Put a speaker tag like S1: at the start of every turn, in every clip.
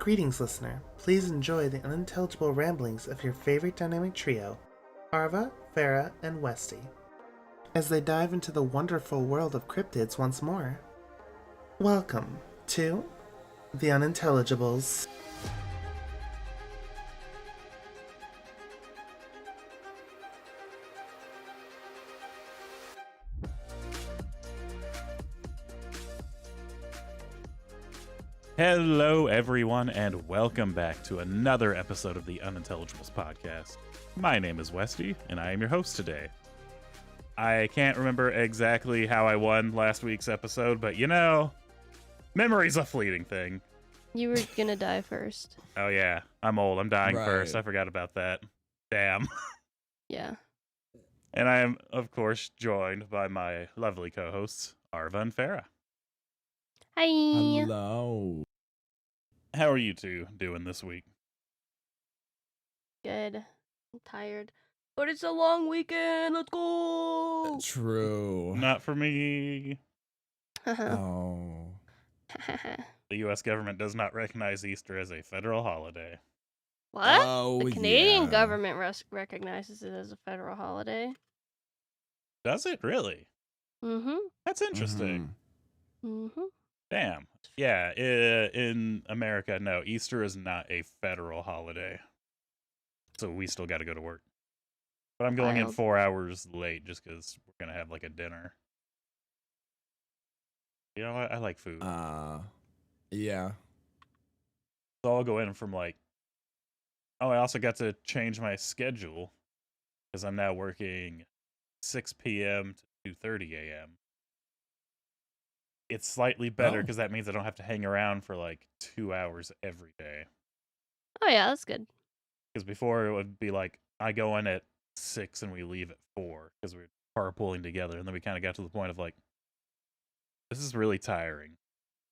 S1: Greetings, listener. Please enjoy the unintelligible ramblings of your favorite dynamic trio, Arva, Farah, and Westy, as they dive into the wonderful world of cryptids once more. Welcome to The Unintelligibles.
S2: Hello, everyone, and welcome back to another episode of the Unintelligibles podcast. My name is Westy, and I am your host today. I can't remember exactly how I won last week's episode, but you know, memory's a fleeting thing.
S3: You were gonna die first.
S2: Oh yeah, I'm old. I'm dying
S4: Right.
S2: first. I forgot about that. Damn.
S3: Yeah.
S2: And I am, of course, joined by my lovely co-hosts, Arva and Farah.
S3: Hi.
S4: Hello.
S2: How are you two doing this week?
S3: Good. I'm tired. But it's a long weekend. Let's go.
S4: True.
S2: Not for me.
S4: Oh.
S2: The U.S. government does not recognize Easter as a federal holiday.
S3: What?
S4: Oh,
S3: The Canadian
S4: yeah.
S3: government recognizes it as a federal holiday.
S2: Does it really?
S3: Mm-hmm.
S2: That's interesting.
S3: Mm-hmm.
S2: Damn. Yeah, in America, no, Easter is not a federal holiday. So we still got to go to work. But I'm going in
S3: Wild.
S2: 4 hours late just because we're going to have like a dinner. You know, I like food.
S4: Yeah.
S2: So I'll go in from like, oh, I also got to change my schedule because I'm now working 6 p.m. to 2:30 a.m. It's slightly better
S4: Oh.
S2: because that means I don't have to hang around for like 2 hours every day.
S3: Oh yeah, that's good.
S2: Because before it would be like, I go in at 6 and we leave at 4 because we're carpooling together. And then we kind of got to the point of like, this is really tiring.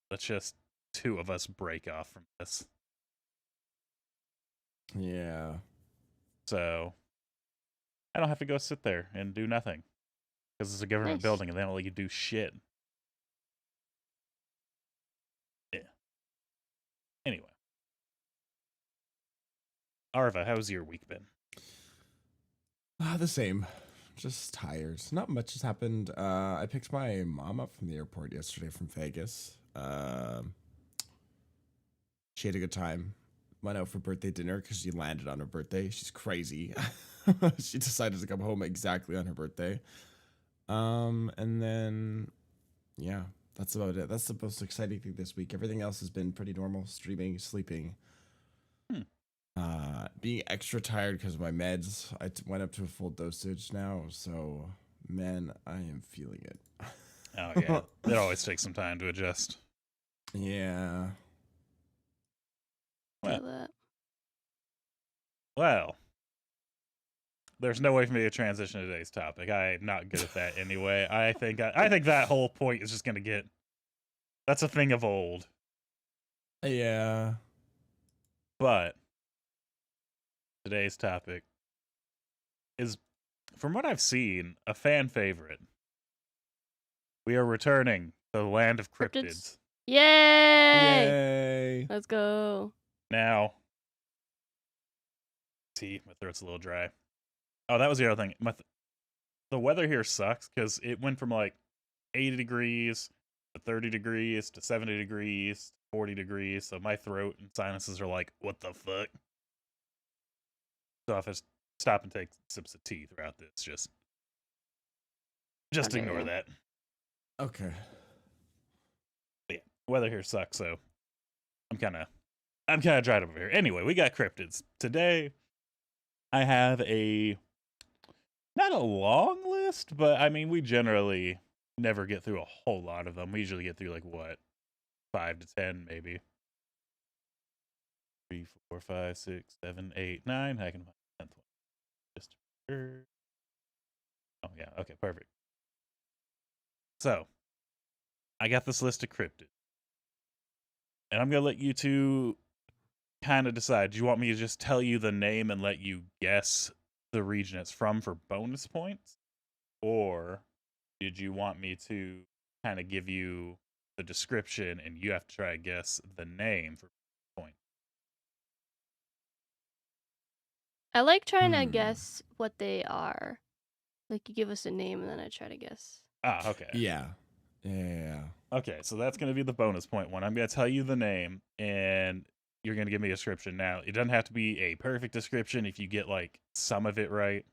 S2: Let's just two of us break off from this.
S4: Yeah.
S2: So I don't have to go sit there and do nothing because it's a government
S3: Nice.
S2: building and they don't let you do shit. Yeah. Anyway. Arva, how's your week been?
S4: The same. Just tired. Not much has happened. I picked my mom up from the airport yesterday from Vegas. She had a good time. Went out for birthday dinner because she landed on her birthday. She's crazy. She decided to come home exactly on her birthday. And then, yeah, that's about it. That's the most exciting thing this week. Everything else has been pretty normal. Streaming, sleeping. Being extra tired because of my meds. I went up to a full dosage now, so man, I am feeling it.
S2: Oh, yeah. It always takes some time to adjust.
S4: Yeah.
S3: Feel that.
S2: Well, there's no way for me to transition to today's topic. I'm not good at that anyway. I think that whole point is just going to get... That's a thing of old.
S4: Yeah.
S2: But today's topic is, from what I've seen, a fan favorite. We are returning to the land of cryptids.
S3: Cryptids? Yay!
S4: Yay.
S3: Let's go.
S2: Now, see, my throat's a little dry. Oh, that was the other thing. The weather here sucks because it went from like 80 degrees to 30 degrees to 70 degrees to 40 degrees. So my throat and sinuses are like, what the fuck? So if I stop and take sips of tea throughout this, just
S3: How dare
S2: ignore
S3: you.
S2: that.
S4: Okay.
S2: But yeah, weather here sucks, so I'm kind of dried up over here. Anyway, we got cryptids today. I have not a long list, but I mean, we generally never get through a whole lot of them. We usually get through like what, 5 to 10, maybe. 3, 4, 5, 6, 7, 8, 9. I can find the 10th one. Just sure. Oh yeah, okay, perfect. So, I got this list of cryptids. And I'm going to let you two kind of decide. Do you want me to just tell you the name and let you guess the region it's from for bonus points? Or did you want me to kind of give you the description and you have to try to guess the name for points?
S3: I like trying to guess what they are. Like, you give us a name and then I try to guess.
S2: Ah, okay.
S4: Yeah. Yeah.
S2: Okay, so that's going to be the bonus point one. I'm going to tell you the name, and you're going to give me a description. Now, it doesn't have to be a perfect description if you get, like, some of it right.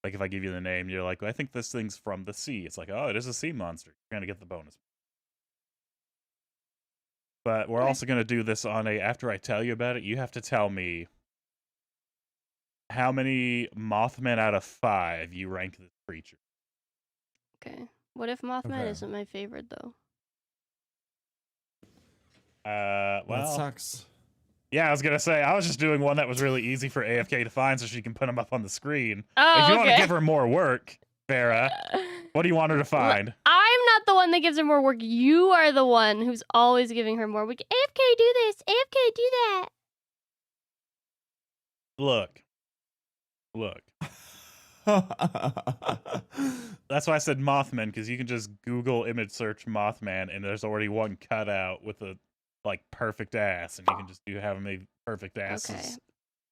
S2: Like, if I give you the name, you're like, well, I think this thing's from the sea. It's like, oh, it is a sea monster. You're going to get the bonus. But we're
S3: Okay.
S2: also going to do this on a, after I tell you about it, you have to tell me how many Mothmen out of 5 you rank this creature.
S3: Okay. What if Mothman
S4: Okay.
S3: isn't my favorite, though?
S4: That
S2: Well,
S4: sucks.
S2: yeah, I was going to say, I was just doing one that was really easy for AFK to find so she can put them up on the screen.
S3: Oh,
S2: If you want to
S3: okay.
S2: give her more work, Farah, what do you want her to find?
S3: I'm not the one that gives her more work. You are the one who's always giving her more work. AFK, do this. AFK, do that.
S2: Look. That's why I said Mothman, because you can just Google image search Mothman, and there's already one cutout with a like perfect ass, and you can just have how many perfect asses.
S3: Okay.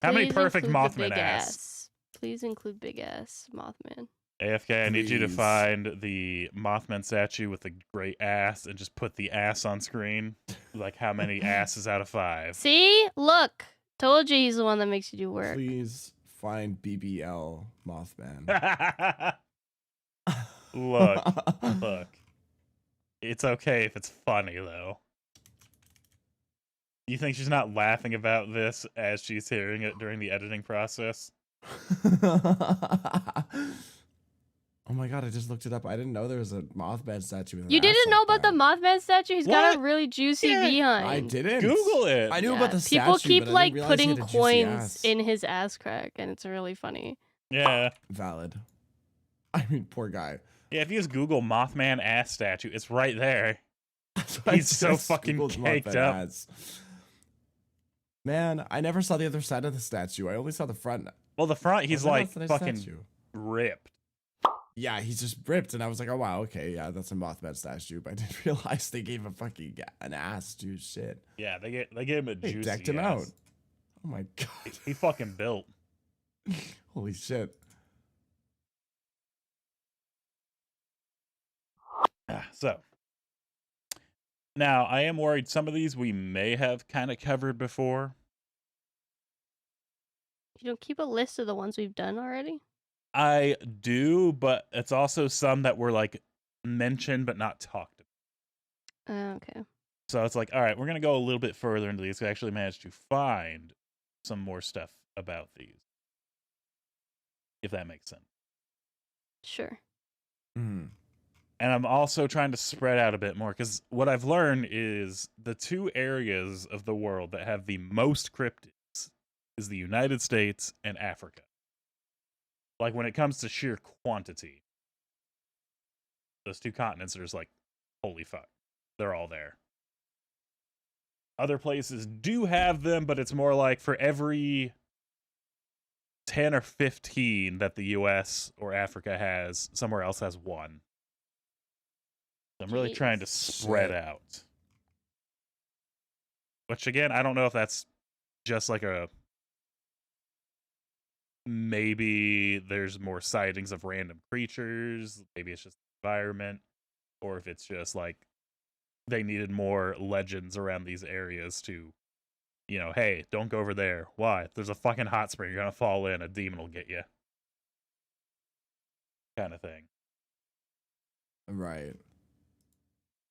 S2: How many
S3: Please
S2: perfect
S3: include the
S2: Mothman
S3: big
S2: ass?
S3: Please include big ass Mothman.
S2: AFK, I need you to
S4: Please.
S2: find the Mothman statue with the great ass and just put the ass on screen. Like how many asses out of 5?
S3: See? Look. Told you he's the one that makes you do work.
S4: Please find BBL Mothman.
S2: Look. It's okay if it's funny, though. You think she's not laughing about this as she's hearing it during the editing process?
S4: Oh my god, I just looked it up. I didn't know there was a Mothman statue with an
S3: You
S4: ass
S3: didn't
S4: like
S3: know about
S4: that.
S3: the Mothman statue? He's got a
S2: What?
S3: really juicy
S2: Yeah,
S3: behind.
S4: I didn't.
S2: Google it.
S4: I knew
S3: Yeah,
S4: about the statue,
S3: people keep
S4: but I
S3: like
S4: didn't realize he
S3: putting
S4: had a juicy
S3: coins
S4: ass.
S3: in his ass crack, and it's really funny.
S2: Yeah.
S4: Valid. I mean, poor guy.
S2: Yeah, if you just Google Mothman ass statue, it's right there.
S4: That's what I
S2: He's so
S4: just
S2: fucking
S4: Googled
S2: caked
S4: Mothman
S2: up.
S4: ass. Man, I never saw the other side of the statue. I only saw the front.
S2: Well, the front, he's
S4: Oh,
S2: like
S4: that's a nice
S2: fucking
S4: statue.
S2: ripped.
S4: Yeah, he's just ripped, and I was like, oh wow, okay, yeah, that's a Mothman statue. But I didn't realize they gave him fucking an ass, dude. Shit.
S2: Yeah, they gave him a
S4: They
S2: juicy
S4: decked him
S2: ass.
S4: out. Oh my god.
S2: He fucking built.
S4: Holy shit.
S2: So, now I am worried some of these we may have kind of covered before.
S3: You don't keep a list of the ones we've done already?
S2: I do, but it's also some that were like mentioned but not talked about.
S3: Okay.
S2: So it's like, all right, we're going to go a little bit further into these. We actually managed to find some more stuff about these. If that makes sense.
S3: Sure.
S4: Mm.
S2: And I'm also trying to spread out a bit more because what I've learned is the 2 areas of the world that have the most cryptids is the United States and Africa. Like when it comes to sheer quantity, those 2 continents are just like, holy fuck, they're all there. Other places do have them, but it's more like for every 10 or 15 that the US or Africa has, somewhere else has 1. So I'm really trying to spread
S4: Shit.
S2: out. Which again, I don't know if that's just like a maybe there's more sightings of random creatures, maybe it's just the environment, or if it's just like they needed more legends around these areas to, you know, hey, don't go over there. Why? There's a fucking hot spring, you're gonna fall in, a demon will get you. Kind of thing.
S4: Right.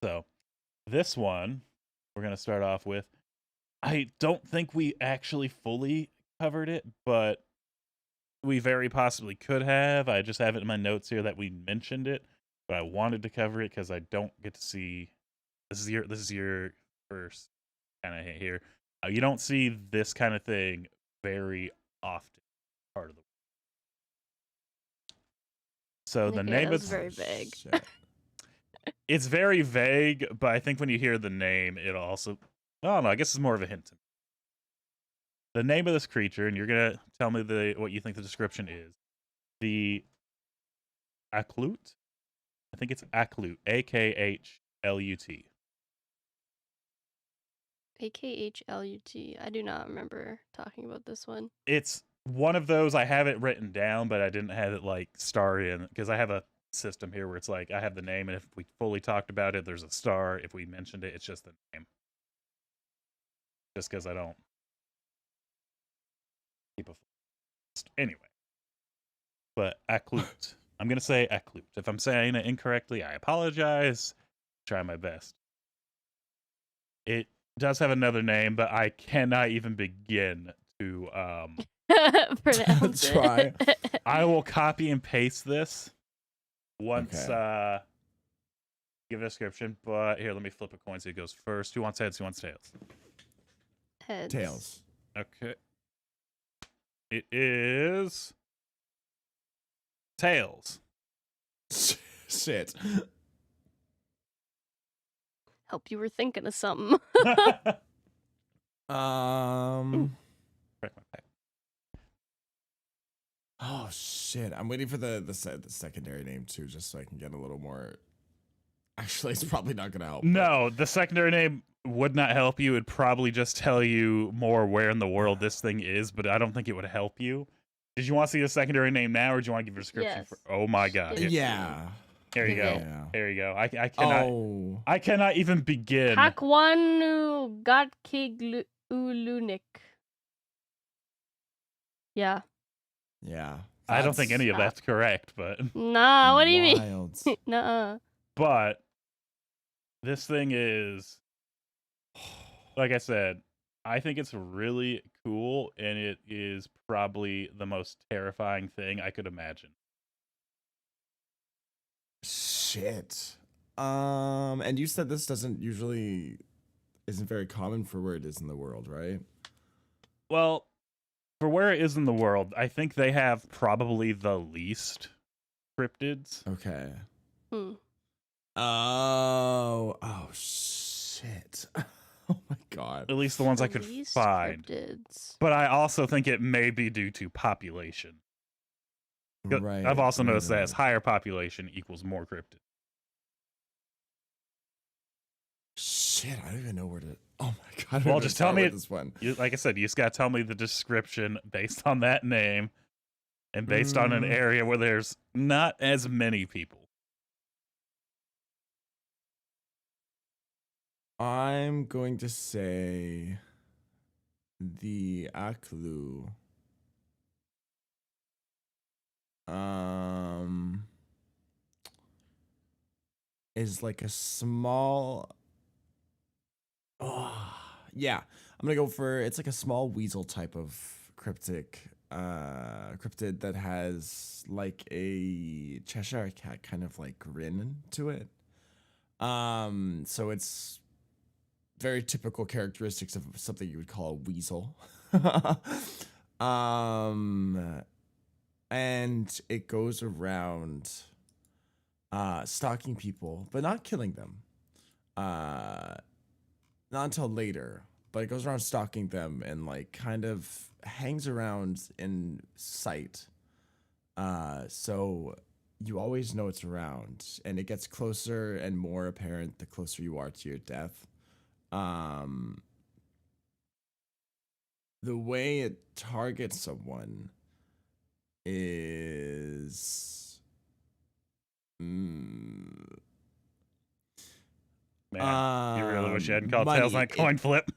S2: So, this one, we're going to start off with, I don't think we actually fully covered it, but we very possibly could have. I just have it in my notes here that we mentioned it, but I wanted to cover it because I don't get to see. This is your first kind of hit here. You don't see this kind of thing very often. Part of the so the
S3: Okay,
S2: name
S3: that was
S2: is
S3: very vague.
S4: Shit.
S2: it's very vague, but I think when you hear the name, it'll also. I don't know. I guess it's more of a hint to me. The name of this creature, and you're gonna tell me what you think the description is. The Aklut? I think it's Aklut. AKHLUT.
S3: AKHLUT. I do not remember talking about this one.
S2: It's one of those I have it written down, but I didn't have it like star in because I have a system here where it's like I have the name, and if we fully talked about it, there's a star. If we mentioned it, it's just the name. Just because I don't keep a list. Anyway. But Aklut. I'm gonna say Aklut. If I'm saying it incorrectly, I apologize. Try my best. It does have another name, but I cannot even begin to
S3: pronounce
S4: Try.
S3: it.
S2: I will copy and paste this once give a description, but here, let me flip a coin so it goes first. Who wants heads? Who wants tails?
S3: Heads.
S4: Tails.
S2: Okay. It is tails.
S4: Shit.
S3: Hope you were thinking of something.
S2: Correct
S4: Um.
S2: my pack.
S4: Oh shit! I'm waiting for the secondary name too, just so I can get a little more. Actually, it's probably not gonna help.
S2: No, the secondary name would not help you. It'd probably just tell you more where in the world this thing is, but I don't think it would help you. Did you want to see the secondary name now, or do you want to give a description?
S3: Yes.
S2: Oh my god!
S3: Give it to
S4: Yeah.
S2: Here you
S3: Give
S2: go.
S3: it.
S4: Yeah.
S2: Here you go. I cannot.
S4: Oh.
S2: I cannot even begin.
S3: Hakwanu Gatkiglunik. Yeah.
S4: Yeah.
S2: I don't think
S4: That's
S2: any of that's correct, but
S3: Nah, what do you mean?
S4: wild.
S3: Nuh-uh.
S2: but this thing is, like I said, I think it's really cool, and it is probably the most terrifying thing I could imagine.
S4: Shit. And you said this isn't very common for where it is in the world, right?
S2: Well, for where it is in the world, I think they have probably the least cryptids.
S4: Okay.
S3: Hmm.
S4: Oh shit. Oh my god.
S2: At least the ones I
S3: The
S2: could
S3: least
S2: find.
S3: cryptids.
S2: But I also think it may be due to population.
S4: Right.
S2: I've also
S4: right,
S2: noticed that
S4: right.
S2: as higher population equals more cryptids.
S4: Shit, I don't even know where to. Oh my god. I don't
S2: Well,
S4: know
S2: just
S4: where to
S2: tell me
S4: start with this one.
S2: Like I said, you just gotta tell me the description based on that name and based on an area where there's not as many people.
S4: I'm going to say the Aklu. Is like a small. Oh, yeah. I'm gonna go for it's like a small weasel type of cryptid that has like a Cheshire cat kind of like grin to it. So it's very typical characteristics of something you would call a weasel. And it goes around stalking people, but not killing them. Not until later, but it goes around stalking them and like kind of hangs around in sight. So you always know it's around, and it gets closer and more apparent the closer you are to your death. The way it targets someone is
S2: Man, you really wish you hadn't called tails on a
S4: money.
S2: coin flip.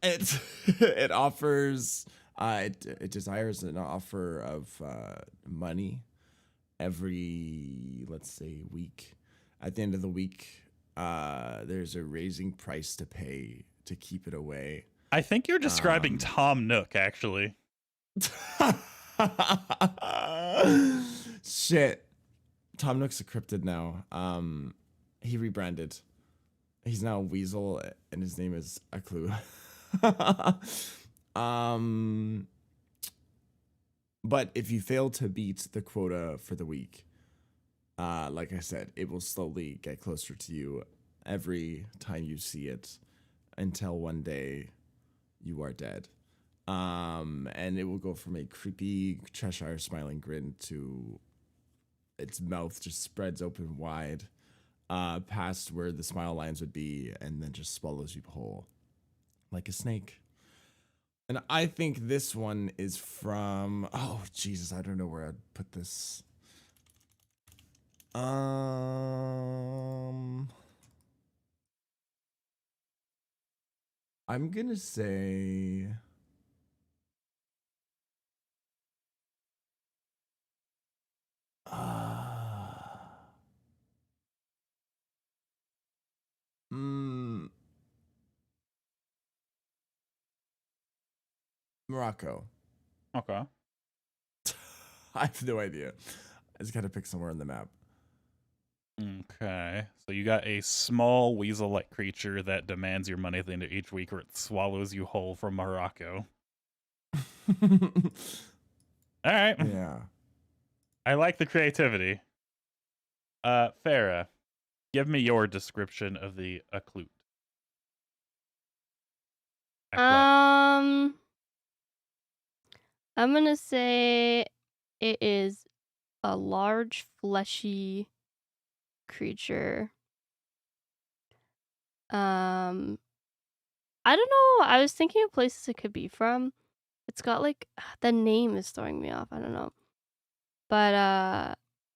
S4: It offers it desires an offer of money every, let's say, week. At the end of the week, there's a raising price to pay to keep it away.
S2: I think you're describing Tom Nook, actually.
S4: Shit. Tom Nook's a cryptid now. He rebranded. He's now a weasel, and his name is Aklu. But if you fail to beat the quota for the week, like I said, it will slowly get closer to you every time you see it until one day you are dead. And it will go from a creepy Cheshire smiling grin to its mouth just spreads open wide, past where the smile lines would be, and then just swallows you whole like a snake. And I think this one is from. Oh Jesus, I don't know where I'd put this. I'm gonna say. Mm, Morocco.
S2: Okay.
S4: I have no idea. I just gotta pick somewhere on the map.
S2: Okay. So you got a small weasel-like creature that demands your money at the end of each week, or it swallows you whole from Morocco. All right.
S4: Yeah.
S2: I like the creativity. Farah, give me your description of the Aklut.
S3: I'm gonna say it is a large, fleshy creature. I don't know. I was thinking of places it could be from. It's got like the name is throwing me off. I don't know. But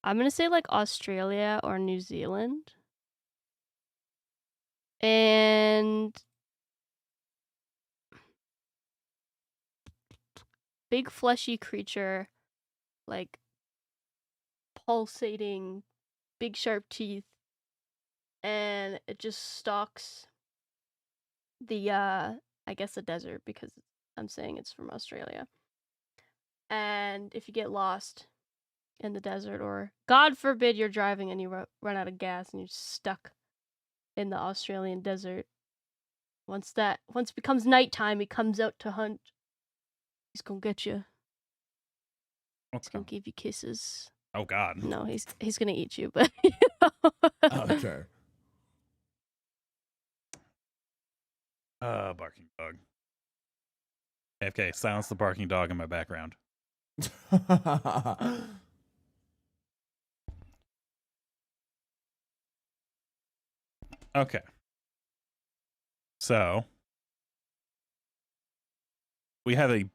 S3: I'm gonna say like Australia or New Zealand. And big fleshy creature, like pulsating, big sharp teeth, and it just stalks the I guess the desert because I'm saying it's from Australia. And if you get lost in the desert, or God forbid you're driving and you run out of gas and you're stuck in the Australian desert, once it becomes nighttime, he comes out to hunt. He's gonna get you. He's gonna give you kisses.
S2: Oh God.
S3: No, he's gonna eat you, but
S4: Okay.
S2: Barking dog. AFK, silence the barking dog in my background. Okay. So we have a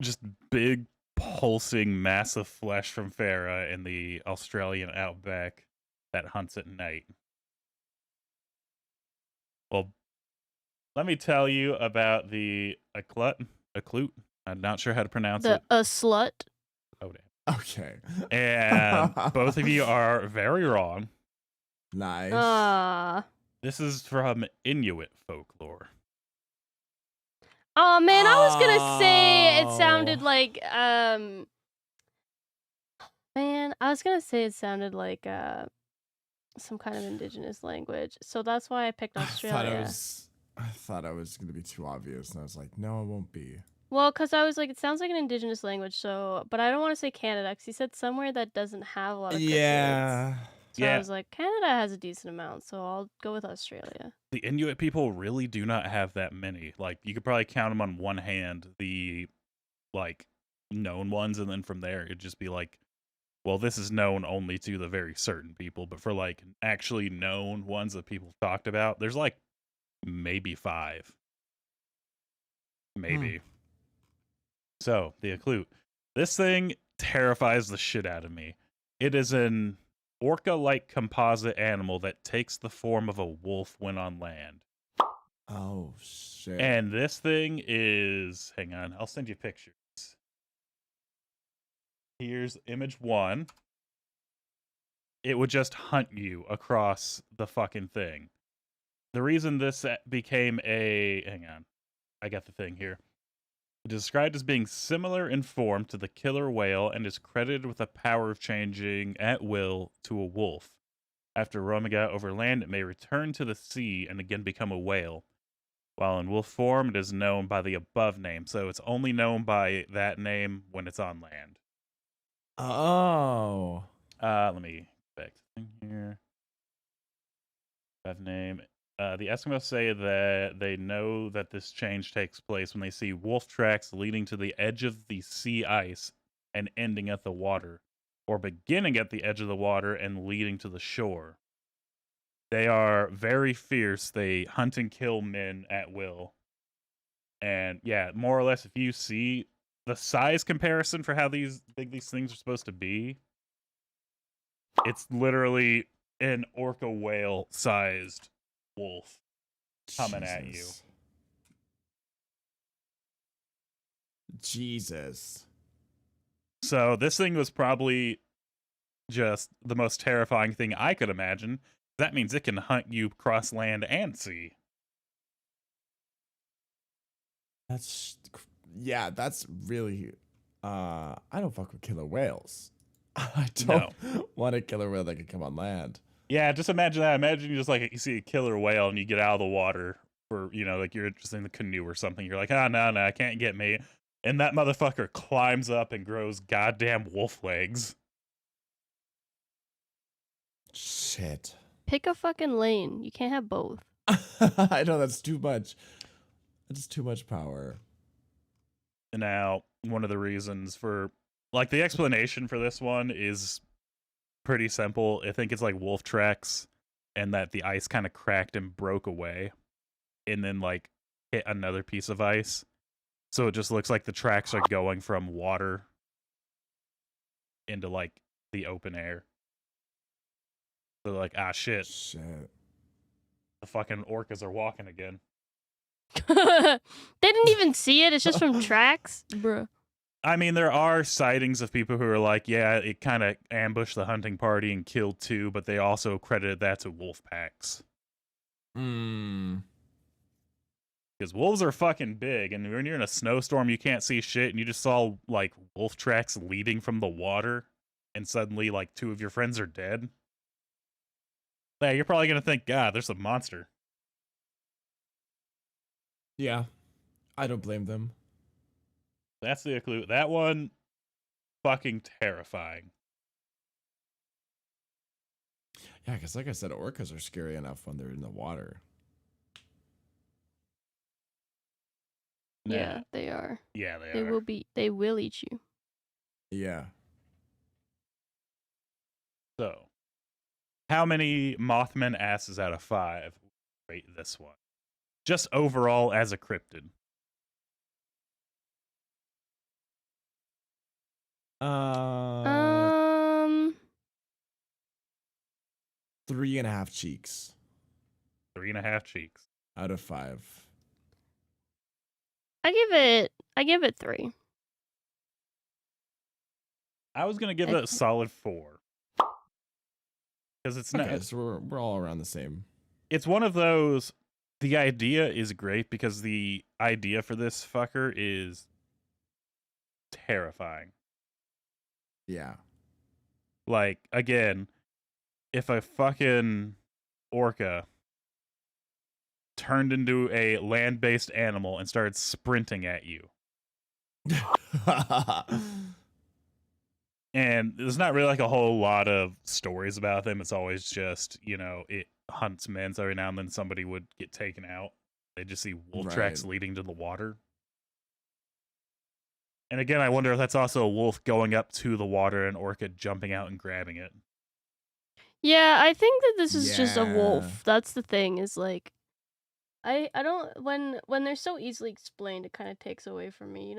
S2: just big pulsing mass of flesh from Farah in the Australian outback that hunts at night. Well, let me tell you about the Aklut. I'm not sure how to pronounce it.
S3: a slut.
S2: Oh, damn.
S4: Okay.
S2: And both of you are very wrong.
S4: Nice.
S2: This is from Inuit folklore.
S3: Oh man, I was gonna say it
S4: Oh.
S3: sounded like man, I was gonna say it sounded like some kind of indigenous language. So that's why I picked Australia.
S4: I thought I was gonna be too obvious, and I was like, no, it won't be.
S3: Well, because I was like, it sounds like an indigenous language, so, but I don't want to say Canada, because he said somewhere that doesn't have a lot of cryptids.
S4: Yeah.
S3: So I was like, Canada has a decent amount, so I'll go with Australia.
S2: The Inuit people really do not have that many. Like, you could probably count them on one hand, the, like, known ones, and then from there, it'd just be like, well, this is known only to the very certain people, but for, like, actually known ones that people talked about, there's, like, maybe 5. Maybe. So, the Aklut. This thing terrifies the shit out of me. It is an orca-like composite animal that takes the form of a wolf when on land.
S4: Oh shit.
S2: And this thing is... Hang on, I'll send you pictures. Here's image 1. It would just hunt you across the fucking thing. The reason this became a... Hang on. I got the thing here. Described as being similar in form to the killer whale and is credited with the power of changing at will to a wolf. After roaming out over land, it may return to the sea and again become a whale. While in wolf form, it is known by the above name, so it's only known by that name when it's on land.
S4: Oh.
S2: Let me back to the thing here. Above name. The Eskimos say that they know that this change takes place when they see wolf tracks leading to the edge of the sea ice and ending at the water, or beginning at the edge of the water and leading to the shore. They are very fierce. They hunt and kill men at will. And yeah, more or less, if you see the size comparison for how big these things are supposed to be, it's literally an orca whale sized wolf coming at you.
S4: Jesus.
S2: So this thing was probably just the most terrifying thing I could imagine. That means it can hunt you across land and sea.
S4: That's really I don't fuck with killer whales. I don't want a killer whale that can come on land.
S2: Yeah, just imagine that. Imagine you see a killer whale and you get out of the water for, like you're just in the canoe or something. You're like, no, I can't get me. And that motherfucker climbs up and grows goddamn wolf legs.
S4: Shit.
S3: Pick a fucking lane. You can't have both.
S4: I know that's too much. That's too much power.
S2: Now, one of the reasons for, like, the explanation for this one is pretty simple. I think it's like wolf tracks, and that the ice kind of cracked and broke away, and then like hit another piece of ice. So it just looks like the tracks are going from water into like the open air. So they're like, shit. The fucking orcas are walking again.
S3: They didn't even see it. It's just from tracks, bruh.
S2: I mean, there are sightings of people who are like, yeah, it kind of ambushed the hunting party and killed 2, but they also credited that to wolf packs. Because wolves are fucking big, and when you're in a snowstorm, you can't see shit, and you just saw, like, wolf tracks leading from the water, and suddenly, like, 2 of your friends are dead. Yeah, you're probably going to think, God, there's a monster.
S4: Yeah, I don't blame them.
S2: That's the clue. That one, fucking terrifying.
S4: Yeah, because like I said, orcas are scary enough when they're in the water.
S3: Yeah, they are.
S2: Yeah, they are.
S3: They will eat you.
S4: Yeah.
S2: So, how many Mothman asses out of 5 rate this one? Just overall as a cryptid.
S4: 3.5 cheeks.
S2: 3.5 cheeks.
S4: Out of 5.
S3: I give it 3.
S2: I was gonna give it a solid 4. Because it's not.
S4: Okay, so we're all around the same.
S2: It's one of those. The idea is great because the idea for this fucker is terrifying.
S4: Yeah.
S2: Like, again, if a fucking orca turned into a land-based animal and started sprinting at you. And there's not really like a whole lot of stories about them. It's always just, it hunts men. So every now and then somebody would get taken out. They just see wolf tracks leading to the water. And again, I wonder if that's also a wolf going up to the water and orca jumping out and grabbing it.
S3: Yeah, I think that this is just a wolf. That's the thing, is like, I don't, when they're so easily explained, it kind of takes away from me,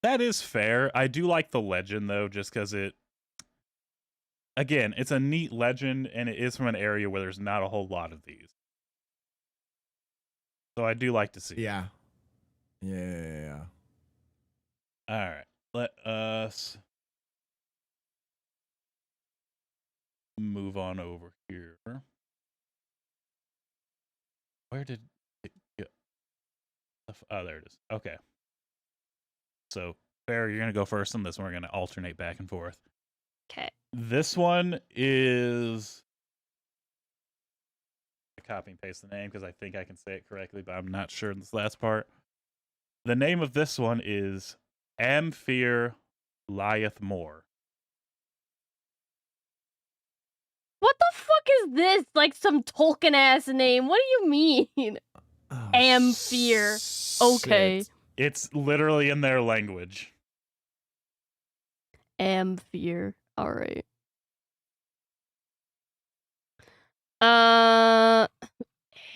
S2: That is fair. I do like the legend, though, just because again, it's a neat legend, and it is from an area where there's not a whole lot of these. So I do like to see.
S4: Yeah. Yeah.
S2: All right. Let us move on over here. Where did it go? Oh, there it is. Okay. So, Farrah, you're going to go first on this one. We're going to alternate back and forth.
S3: Okay.
S2: This one is... I copy and paste the name because I think I can say it correctly, but I'm not sure in this last part. The name of this one is Amphir Lieth More.
S3: What the fuck is this? Like some Tolkien ass name. What do you mean?
S4: Oh,
S3: Amphir. Okay.
S4: shit.
S2: It's literally in their language.
S3: Amphir. All right.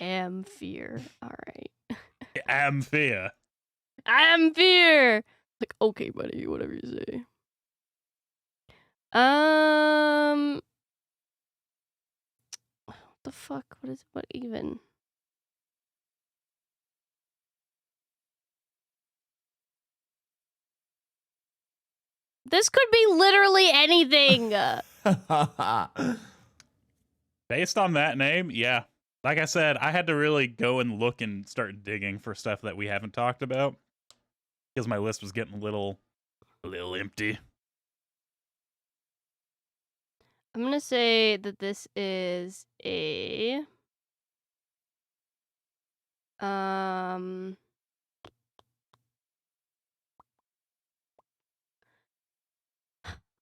S3: Amphir. All right.
S2: Amphia.
S3: I'm fear. Like, okay, buddy, whatever you say. What the fuck? What even? This could be literally anything.
S2: Based on that name, yeah. Like I said, I had to really go and look and start digging for stuff that we haven't talked about because my list was getting a little empty.
S3: I'm gonna say that this is a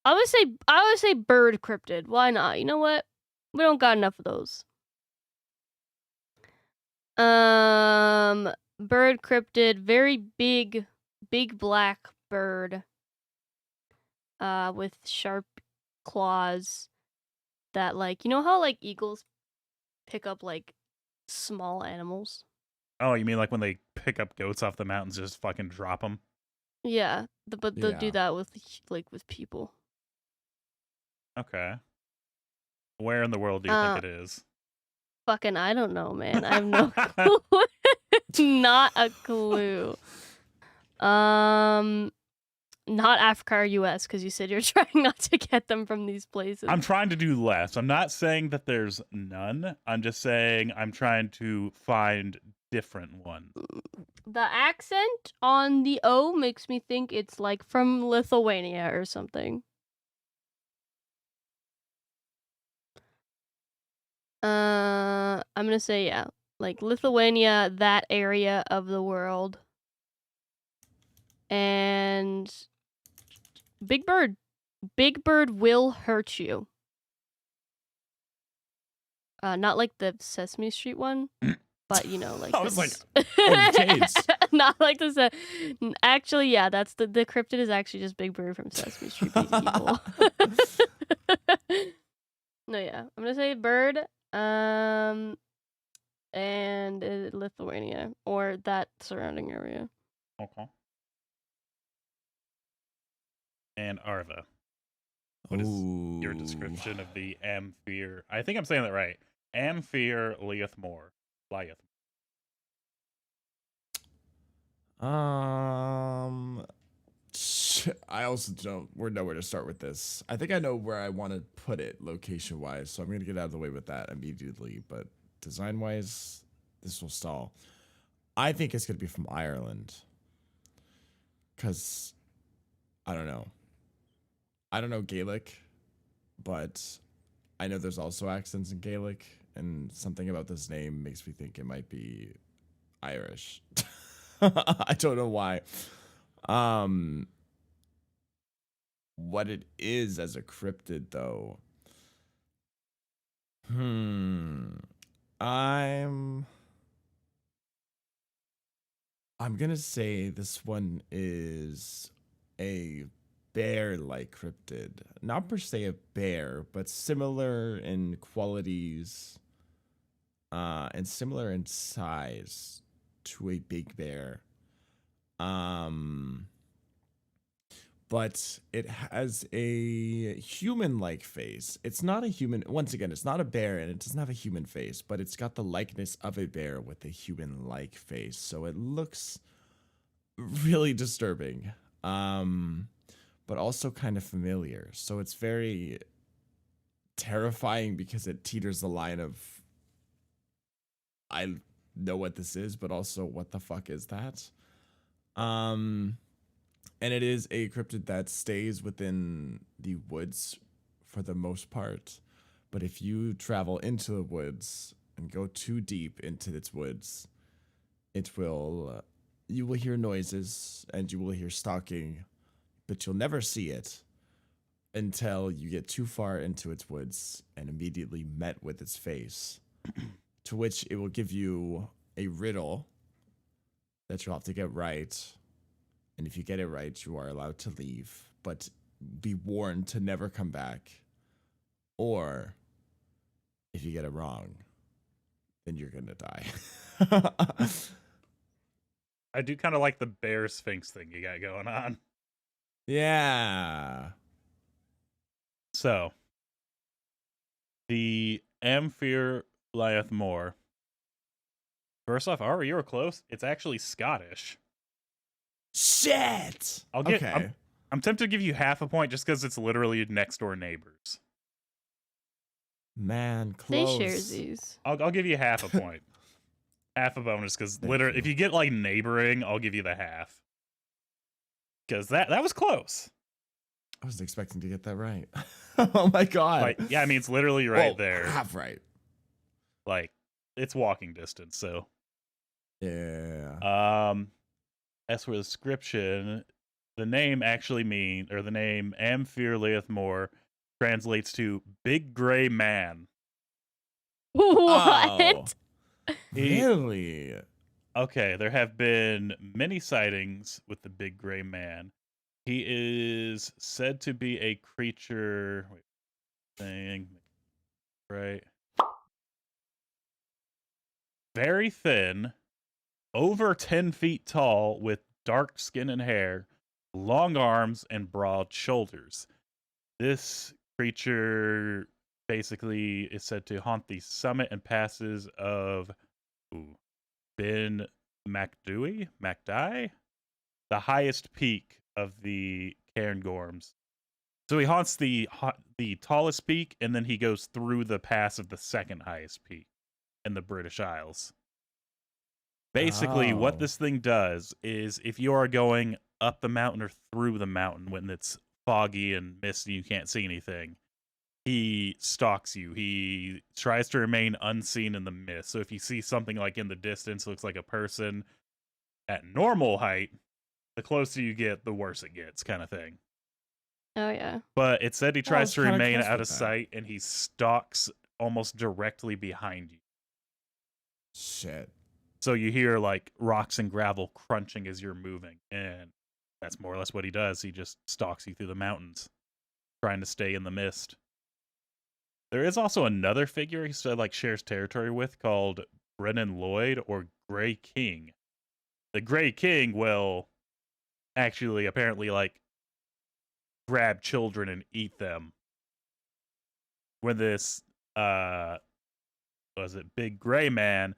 S3: I would say bird cryptid. Why not? You know what? We don't got enough of those. Bird cryptid, very big black bird. With sharp claws that, like, you know how like eagles pick up like small animals?
S2: Oh, you mean like when they pick up goats off the mountains, just fucking drop them?
S3: Yeah, but they'll do
S4: Yeah.
S3: that with with people.
S2: Okay. Where in the world do you think it is?
S3: Fucking, I don't know, man. I have no clue. Not a clue. Not Africa or US, because you said you're trying not to get them from these places.
S2: I'm trying to do less. I'm not saying that there's none. I'm just saying I'm trying to find different ones.
S3: The accent on the O makes me think it's like from Lithuania or something. I'm gonna say, yeah, like Lithuania, that area of the world. And Big Bird will hurt you. Not like the Sesame Street one, but you know, like
S4: I was like,
S3: oh,
S4: James.
S3: not like the actually, yeah, that's the cryptid is actually just Big Bird from Sesame Street people. No, yeah, I'm gonna say bird, and Lithuania or that surrounding area.
S2: Okay. And Arva. What is your description of the Amphir? I think I'm saying that right. Amphir Liathmore.
S4: I also don't know where to start with this. I think I know where I want to put it location wise, so I'm gonna get out of the way with that immediately. But design wise, this will stall. I think it's gonna be from Ireland, cause I don't know. I don't know Gaelic, but I know there's also accents in Gaelic, and something about this name makes me think it might be Irish. I don't know why. What it is as a cryptid, though. I'm gonna say this one is a bear-like cryptid. Not per se a bear, but similar in qualities, and similar in size to a big bear. But it has a human-like face. It's not a human. Once again, it's not a bear, and it doesn't have a human face, but it's got the likeness of a bear with a human-like face. So it looks really disturbing, but also kind of familiar. So it's very terrifying because it teeters the line of I know what this is, but also what the fuck is that? And it is a cryptid that stays within the woods for the most part. But if you travel into the woods and go too deep into its woods, it will, you will hear noises and you will hear stalking, but you'll never see it until you get too far into its woods and immediately met with its face, to which it will give you a riddle that you'll have to get right. And if you get it right, you are allowed to leave, but be warned to never come back. Or if you get it wrong, then you're going to die.
S2: I do kind of like the bear sphinx thing you got going on.
S4: Yeah.
S2: So, the Amphir Liath Moor. First off, Ari, you were close. It's actually Scottish.
S4: Shit.
S2: I'm tempted to give you half a point just because it's literally next door neighbors.
S4: Man,
S3: They
S4: close.
S3: share zoos.
S2: I'll give you half a point. Half a bonus because literally, if you get like neighboring, I'll give you the half. Because that was close.
S4: I wasn't expecting to get that right. Oh my god.
S2: Like, yeah, I mean it's literally right there.
S4: Half right.
S2: Like, it's walking distance. So,
S4: yeah.
S2: As for the description, the name the name Amphir Liath Moor translates to big gray man.
S3: What?
S4: Really?
S2: Okay, there have been many sightings with the big gray man. He is said to be a creature. Wait, thing, right? Very thin, over 10 feet tall, with dark skin and hair, long arms, and broad shoulders. This creature basically is said to haunt the summit and passes of Ben Macdui, the highest peak of the Cairngorms. So he haunts the tallest peak, and then he goes through the pass of the second highest peak in the British Isles. Basically, what this thing does is if you are going up the mountain or through the mountain when it's foggy and misty, you can't see anything, he stalks you. He tries to remain unseen in the mist. So if you see something like in the distance, looks like a person at normal height, the closer you get, the worse it gets, kind of thing.
S3: Oh, yeah.
S2: But it said he tries to remain out of
S4: that.
S2: sight, and he stalks almost directly behind you.
S4: Shit.
S2: So you hear like rocks and gravel crunching as you're moving, and that's more or less what he does. He just stalks you through the mountains, trying to stay in the mist. There is also another figure he said like shares territory with called Brennan Lloyd or Grey King. The Grey King will actually apparently like grab children and eat them. When this big gray man,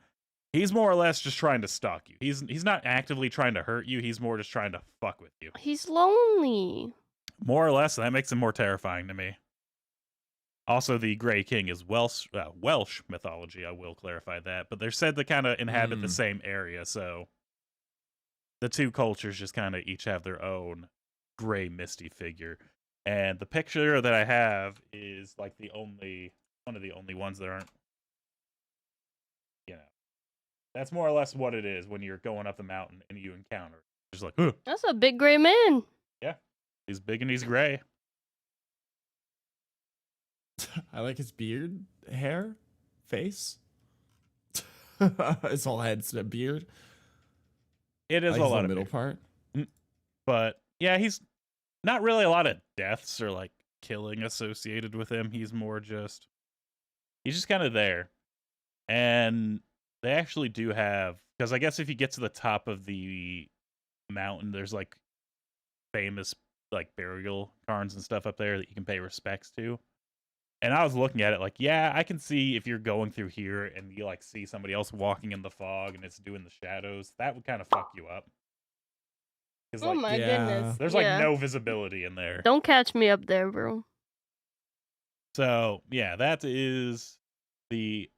S2: he's more or less just trying to stalk you. He's not actively trying to hurt you. He's more just trying to fuck with you.
S3: He's lonely.
S2: More or less, and that makes him more terrifying to me. Also, the Grey King is Welsh mythology. I will clarify that, but they're said to kind of inhabit the same area, so the two cultures just kind of each have their own gray, misty figure. And the picture that I have is like one of the only ones that aren't, that's more or less what it is when you're going up the mountain and you encounter it. Just like, huh.
S3: That's a big gray man.
S2: Yeah, he's big and he's gray.
S4: I like his beard, hair, face. His whole head's a beard.
S2: It is
S4: like
S2: a lot of
S4: middle
S2: beard.
S4: part.
S2: But yeah, he's not really a lot of deaths or like killing associated with him. He's just kind of there. And they actually do have, because I guess if you get to the top of the mountain, there's like famous like burial cairns and stuff up there that you can pay respects to. And I was looking at it like, yeah, I can see if you're going through here and you like see somebody else walking in the fog and it's doing the shadows, that would kind of fuck you up.
S3: Oh
S2: like,
S3: my goodness.
S2: there's like no visibility in there.
S3: Don't catch me up there, bro.
S2: So yeah, that is the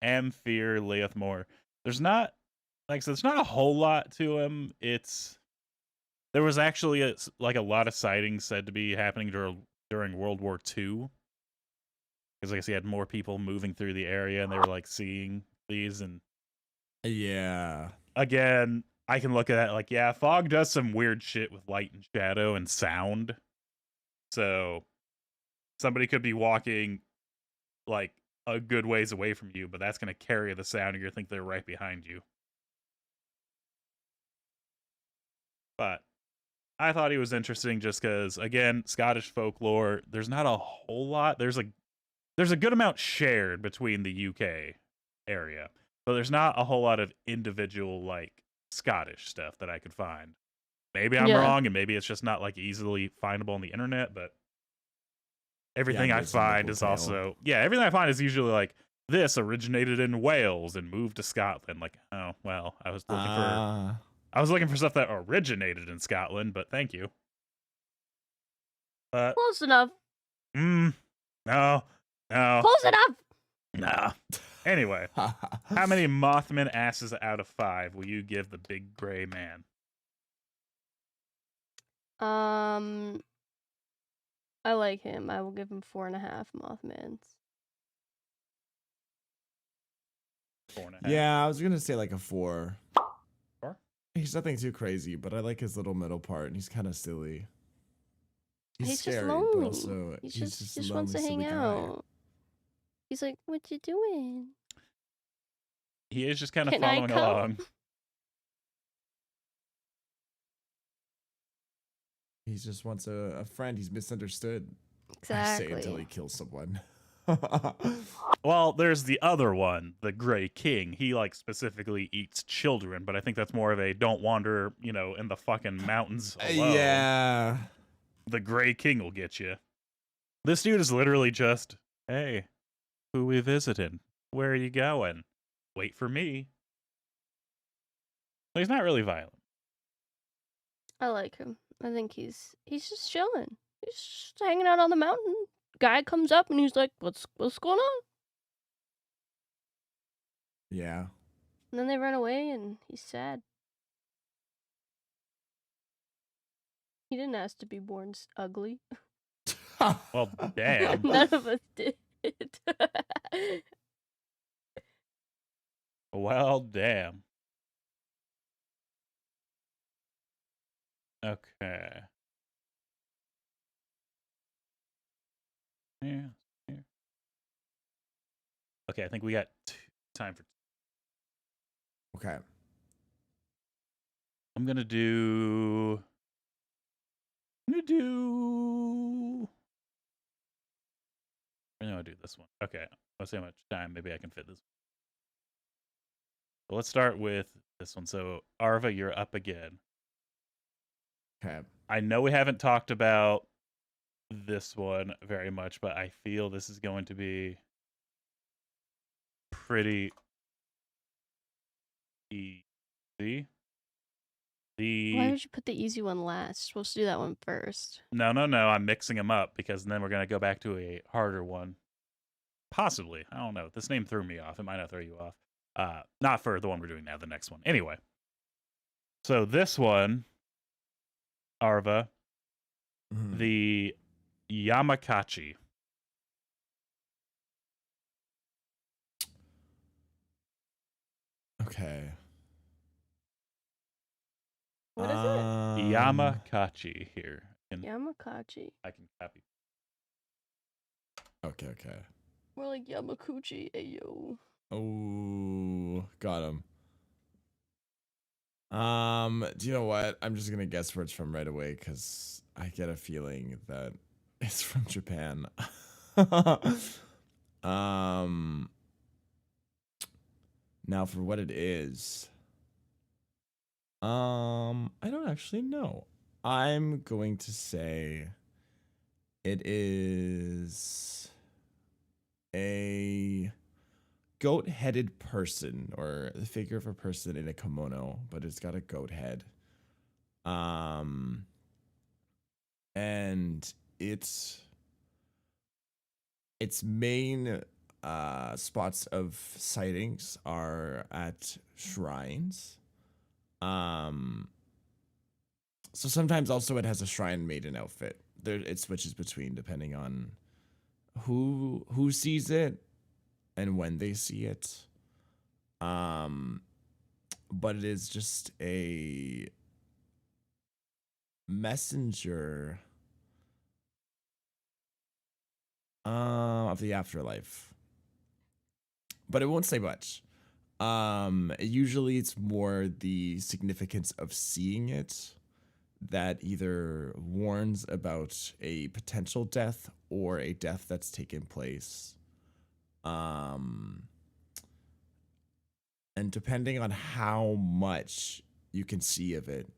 S2: Amphir Liath Moor. There's not, like I said, there's not a whole lot to him. There was actually a lot of sightings said to be happening during World War II. Because I guess he had more people moving through the area and they were like seeing these. And
S4: yeah,
S2: again, I can look at it like, yeah, fog does some weird shit with light and shadow and sound. So somebody could be walking like a good ways away from you, but that's going to carry the sound and you're think they're right behind you. But I thought he was interesting just because, again, Scottish folklore, there's not a whole lot. There's a good amount shared between the UK area, but there's not a whole lot of individual like Scottish stuff that I could find. Maybe I'm
S3: Yeah.
S2: wrong, and maybe it's just not like easily findable on the internet, but everything I
S4: there's a
S2: find
S4: local
S2: is
S4: tale.
S2: also everything I find is usually like this originated in Wales and moved to Scotland. Like, oh well, I was looking for stuff that originated in Scotland, but thank you. But
S3: Close enough.
S2: no.
S3: Close enough.
S2: Nah. Anyway, how many Mothman asses out of 5 will you give the big gray man?
S3: I like him. I will give him 4.5 Mothmans.
S2: 4.5.
S4: Yeah, I was gonna say like a 4.
S2: 4?
S4: He's nothing too crazy, but I like his little middle part, and he's kind of silly. He's
S3: just
S4: scary,
S3: lonely.
S4: but also
S3: He
S4: he's
S3: just
S4: a
S3: wants to
S4: lonely,
S3: hang
S4: silly guy.
S3: out. He's like, "What you doing?
S2: He is just kind of
S3: Can I
S2: following
S3: come?"
S2: along.
S4: He just wants a friend. He's misunderstood.
S3: Exactly.
S4: I say until he kills someone.
S2: Well, there's the other one, the Gray King. He like specifically eats children, but I think that's more of a don't wander, in the fucking mountains alone.
S4: Yeah.
S2: The Gray King will get you. This dude is literally just, hey, who we visiting? Where are you going? Wait for me. So he's not really violent.
S3: I like him. I think he's just chilling. He's just hanging out on the mountain. Guy comes up and he's like, "What's going on?"
S4: Yeah.
S3: And then they run away and he's sad. He didn't ask to be born ugly.
S2: Well, damn.
S3: None of us did.
S2: Well, damn. Okay. Yeah. Okay, I think we got time for.
S4: Okay.
S2: I'm gonna do. I really want to do this one. Okay, let's see how much time maybe I can fit this. So let's start with this one. So Arva, you're up again.
S4: Okay.
S2: I know we haven't talked about this one very much, but I feel this is going to be pretty easy.
S3: Why would you put the easy one last? You're supposed to do that one first.
S2: No. I'm mixing them up because then we're going to go back to a harder one. Possibly. I don't know. This name threw me off. It might not throw you off. Not for the one we're doing now, the next one. Anyway. So this one, Arva, the Yamakachi.
S4: Okay.
S3: What is it?
S2: Yamakachi here.
S3: Yamakachi.
S2: I can copy.
S4: Okay.
S3: More like Yamakuchi, ayo.
S4: Oh, got him. Do you know what? I'm just gonna guess where it's from right away because I get a feeling that it's from Japan. Now for what it is. I don't actually know. I'm going to say it is a goat-headed person, or the figure of a person in a kimono, but it's got a goat head. And its main spots of sightings are at shrines. So sometimes also it has a shrine maiden outfit. It switches between depending on who sees it and when they see it. But it is just a messenger of the afterlife. But it won't say much. Usually it's more the significance of seeing it that either warns about a potential death or a death that's taken place. And depending on how much you can see of it.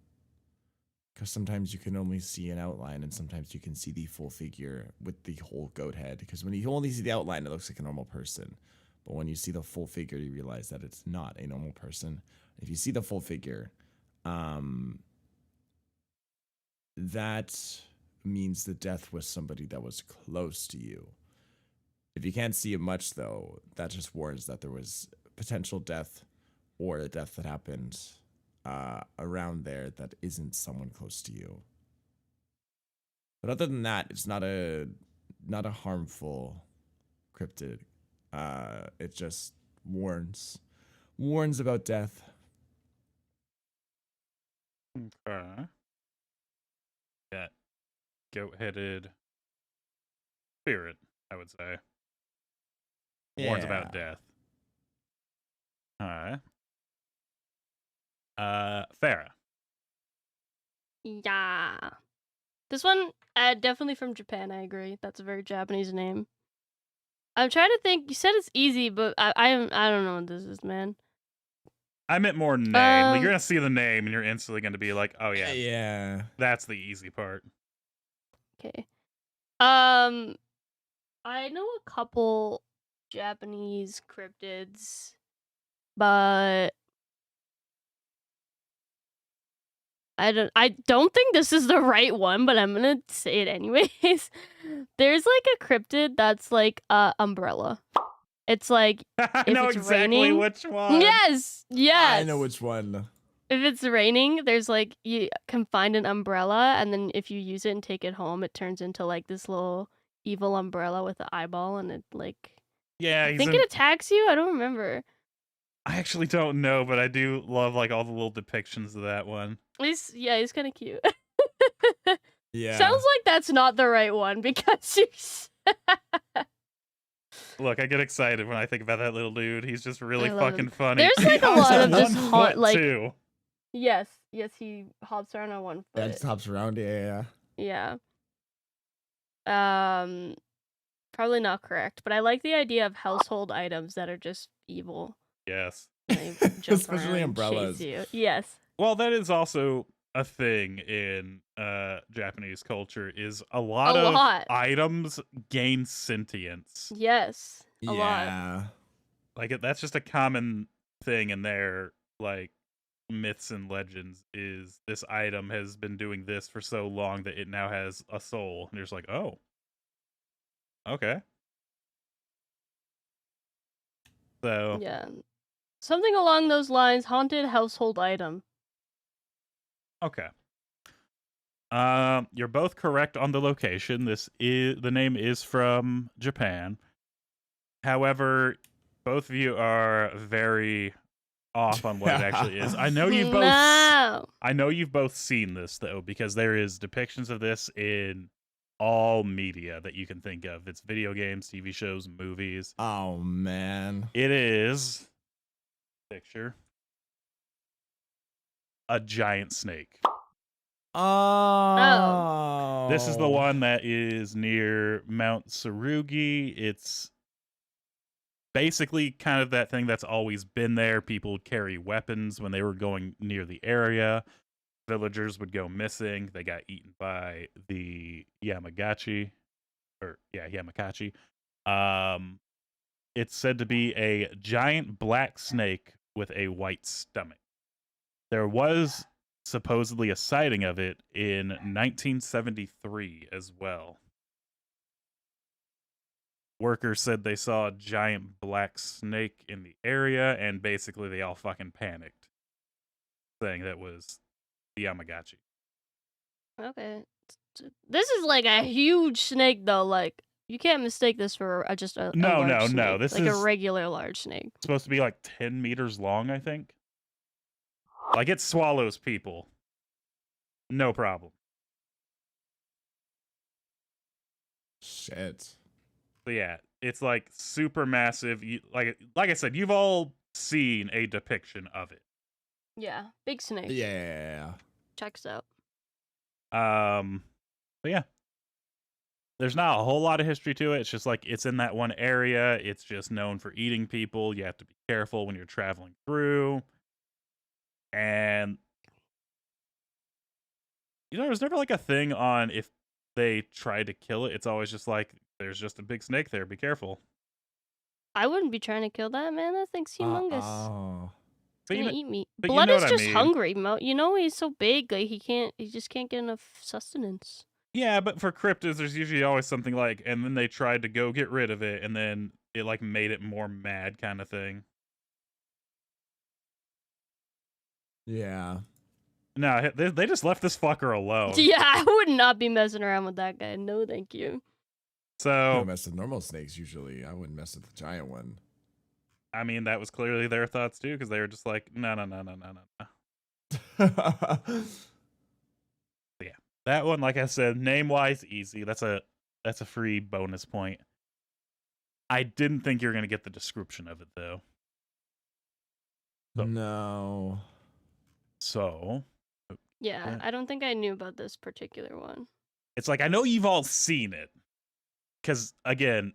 S4: Because sometimes you can only see an outline, and sometimes you can see the full figure with the whole goat head. Because when you only see the outline, it looks like a normal person. But when you see the full figure, you realize that it's not a normal person. If you see the full figure, that means the death was somebody that was close to you. If you can't see it much, though, that just warns that there was potential death or a death that happened around there that isn't someone close to you. But other than that, it's not a harmful cryptid. It just warns about death.
S2: Okay. That goat-headed spirit, I would say. Warns about death. Alright. Farah.
S3: Yeah. This one, definitely from Japan, I agree. That's a very Japanese name. I'm trying to think. You said it's easy, but I don't know what this is, man.
S2: I meant more name. Like, you're gonna see the name and you're instantly gonna be like, oh yeah.
S4: Yeah.
S2: That's the easy part.
S3: Okay. I know a couple Japanese cryptids, but I don't think this is the right one, but I'm gonna say it anyways. There's like a cryptid that's like umbrella. It's like
S2: I
S3: if
S2: know
S3: it's
S2: exactly
S3: raining.
S2: which one.
S3: Yes.
S4: I know which one.
S3: If it's raining, there's like you can find an umbrella, and then if you use it and take it home, it turns into like this little evil umbrella with an eyeball, and it like
S2: Yeah,
S3: I think it attacks you. I don't remember.
S2: I actually don't know, but I do love like all the little depictions of that one.
S3: He's kind of cute.
S4: Yeah.
S3: Sounds like that's not the right one because you.
S2: Look, I get excited when I think about that little dude. He's just really
S3: I love
S2: fucking
S3: him.
S2: funny.
S3: There's like a
S2: He
S3: lot of
S2: also
S3: just
S2: 1
S3: haunt
S2: foot
S3: like.
S2: too.
S3: Yes, he hops around on 1 foot.
S4: That just hops around. Yeah.
S3: Yeah. Probably not correct, but I like the idea of household items that are just evil.
S2: Yes.
S3: And they jump
S4: Especially
S3: around and
S4: umbrellas.
S3: chase you. Yes.
S2: Well, that is also a thing in Japanese culture is a lot of items gain sentience.
S3: Yes. A lot.
S4: Yeah.
S2: Like that's just a common thing in their like myths and legends is this item has been doing this for so long that it now has a soul. And you're just like, oh. Okay. So
S3: Yeah. Something along those lines, haunted household item.
S2: okay. You're both correct on the location. The name is from Japan. However, both of you are very off on what it actually is. I know you've both
S3: No.
S2: I know you've both seen this though, because there is depictions of this in all media that you can think of. It's video games, TV shows, movies.
S4: Oh man.
S2: It is picture a giant snake.
S4: Oh.
S2: This is the one that is near Mount Tsurugi. It's basically kind of that thing that's always been there. People would carry weapons when they were going near the area. Villagers would go missing. They got eaten by the Yamakachi. It's said to be a giant black snake with a white stomach. There was supposedly a sighting of it in 1973 as well. Workers said they saw a giant black snake in the area, and basically they all fucking panicked, saying that was the Yamakachi.
S3: Okay. This is like a huge snake, though. Like, you can't mistake this for just a large snake.
S2: This
S3: like
S2: is
S3: a regular large snake.
S2: Supposed to be like 10 meters long, I think. Like, it swallows people. No problem.
S4: Shit.
S2: So yeah, it's like super massive. Like I said, you've all seen a depiction of it.
S3: Yeah, big snake.
S4: Yeah.
S3: Checks out.
S2: But yeah, there's not a whole lot of history to it. It's just like it's in that one area. It's just known for eating people. You have to be careful when you're traveling through. And there's never like a thing on if they try to kill it. It's always just like there's just a big snake there. Be careful.
S3: I wouldn't be trying to kill that, man. That thing's humongous.
S4: Oh.
S3: It's
S2: But
S3: gonna
S2: you know,
S3: eat me.
S2: but you
S3: Blood
S2: know
S3: is
S2: what I
S3: just
S2: mean.
S3: hungry. You know, he's so big, like he just can't get enough sustenance.
S2: Yeah, but for cryptids, there's usually always something like, and then they tried to go get rid of it, and then it like made it more mad, kind of thing.
S4: Yeah.
S2: No, they just left this fucker alone.
S3: Yeah, I would not be messing around with that guy. No, thank you.
S4: I don't
S2: So,
S4: mess with normal snakes usually. I wouldn't mess with the giant one.
S2: I mean, that was clearly their thoughts too, because they were just like, no. Yeah, that one, like I said, name wise, easy. That's a free bonus point. I didn't think you were gonna get the description of it though. So-
S4: No.
S2: So,
S3: Yeah,
S2: Yeah.
S3: I don't think I knew about this particular one.
S2: it's like I know you've all seen it, because again,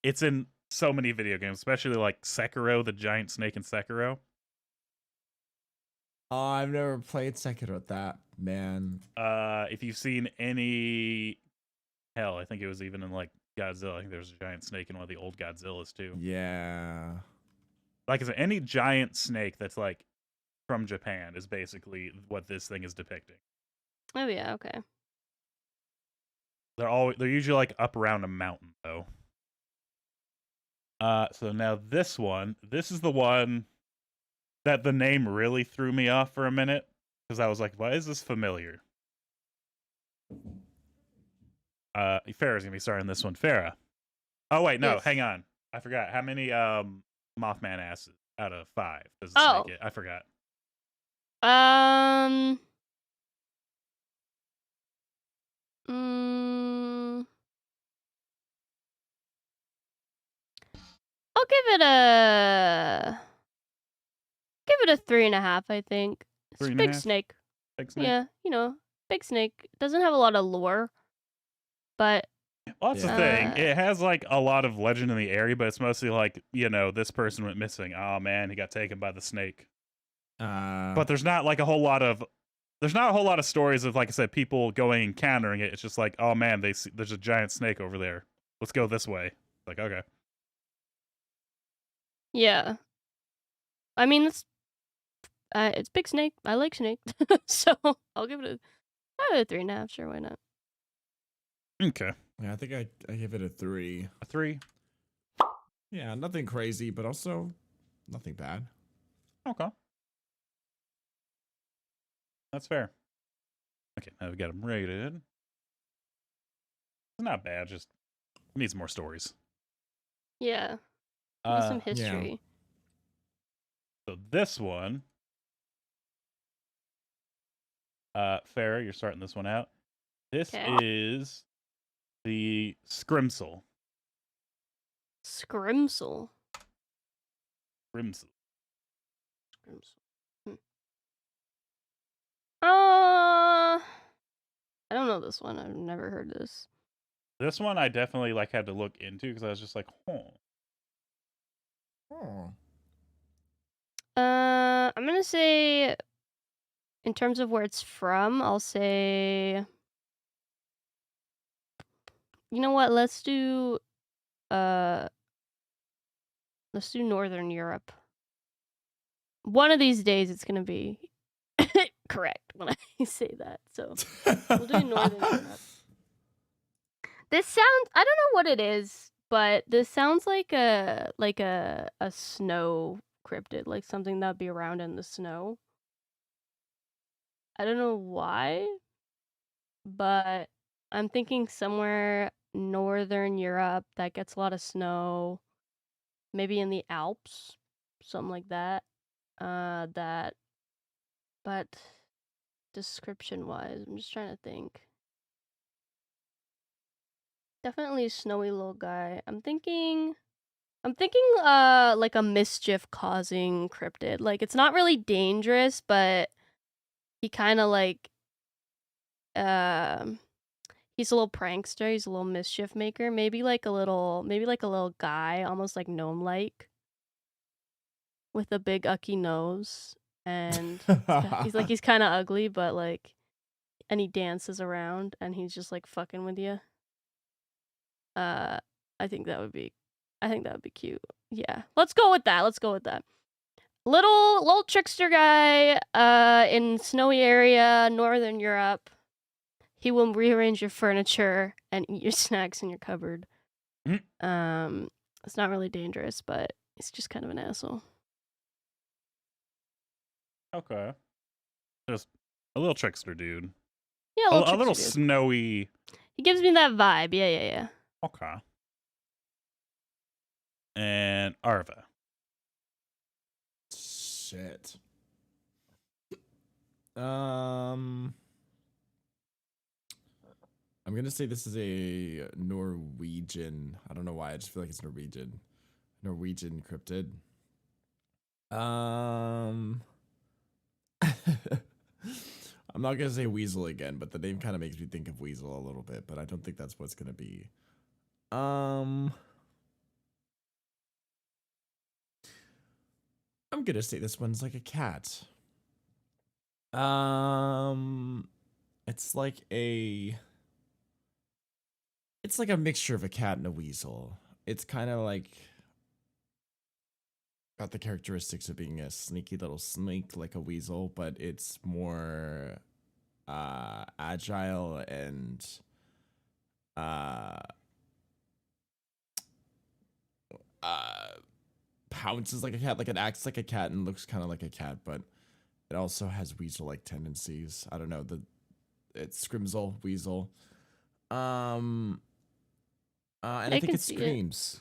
S2: it's in so many video games, especially like Sekiro, the giant snake in Sekiro.
S4: Oh, I've never played Sekiro with that, man.
S2: If you've seen any, hell, I think it was even in like Godzilla. I think there was a giant snake in one of the old Godzillas too.
S4: Yeah.
S2: Like I said, any giant snake that's like from Japan is basically what this thing is depicting.
S3: Oh yeah, okay.
S2: They're usually like up around a mountain though. So now this is the one that the name really threw me off for a minute, because I was like, why is this familiar? Farrah's gonna be starting this one. Farrah. Oh wait, no,
S3: Yes.
S2: hang on. I forgot. How many Mothman asses out of 5 does the
S3: Oh.
S2: snake get? I forgot.
S3: Mm, I'll give it a 3.5. I think it's a
S2: 3.5?
S3: big snake.
S2: Big snake?
S3: Yeah, you know, big snake. Doesn't have a lot of lore, but
S2: Well, that's the thing. It has like a lot of legend in the area, but it's mostly like, this person went missing. Oh man, he got taken by the snake. But there's not like a whole lot of stories of, like I said, people going encountering it. It's just like, oh man, there's a giant snake over there. Let's go this way. Like, okay.
S3: yeah. I mean, it's big snake. I like snake, so I'll give it a 3.5. Sure, why not?
S2: Okay.
S4: Yeah, I think I give it a 3.
S2: A 3.
S4: Yeah, nothing crazy, but also nothing bad.
S2: Okay. That's fair. Okay, now we got them rated. It's not bad, just needs more stories.
S3: Yeah. Give us some history.
S2: So this one, Farrah, you're starting this one out. This is the Scrimsel.
S3: Scrimsel.
S2: Scrimsel.
S3: I don't know this one. I've never heard this.
S2: This one I definitely like had to look into, because I was just like,
S3: I'm gonna say, in terms of where it's from, I'll say, you know what? Let's do Northern Europe. One of these days, it's gonna be correct when I say that. So we'll do Northern Europe. This sounds, I don't know what it is, but this sounds like a snow cryptid, like something that'd be around in the snow. I don't know why, but I'm thinking somewhere Northern Europe that gets a lot of snow, maybe in the Alps, something like that. But description wise, I'm just trying to think. Definitely a snowy little guy. I'm thinking like a mischief causing cryptid. Like, it's not really dangerous, but he kind of like he's a little prankster, he's a little mischief maker, maybe like a little guy, almost like gnome like, with a big ucky nose, and he's kind of ugly, but like and he dances around and he's just like fucking with you. I think that would be cute. Yeah. Let's go with that. Little trickster guy in snowy area, northern Europe. He will rearrange your furniture and eat your snacks in your cupboard. It's not really dangerous, but he's just kind of an asshole.
S2: Okay. Just a little trickster dude.
S3: Yeah,
S2: A
S3: trickster
S2: little
S3: dude.
S2: snowy.
S3: He gives me that vibe. Yeah.
S2: Okay. And Arva.
S4: Shit. I'm gonna say this is a Norwegian. I don't know why. I just feel like it's Norwegian. Norwegian cryptid. I'm not gonna say weasel again, but the name kind of makes me think of weasel a little bit. But I don't think that's what's gonna be. I'm gonna say this one's like a cat. It's like a mixture of a cat and a weasel. It's kind of like got the characteristics of being a sneaky little snake like a weasel, but it's more agile and pounces like a cat, like it acts like a cat and looks kind of like a cat, but it also has weasel-like tendencies. I don't know, it's Scrimsel, weasel. And I think it screams.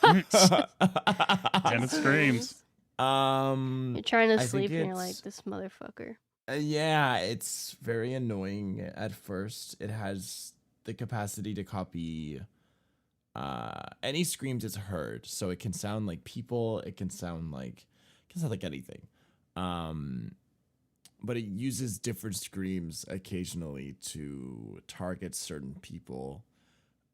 S2: And it screams.
S3: You're trying to sleep and you're like, this motherfucker.
S4: Yeah, it's very annoying at first. It has the capacity to copy any screams it's heard. So it can sound like people, it can sound like anything. But it uses different screams occasionally to target certain people.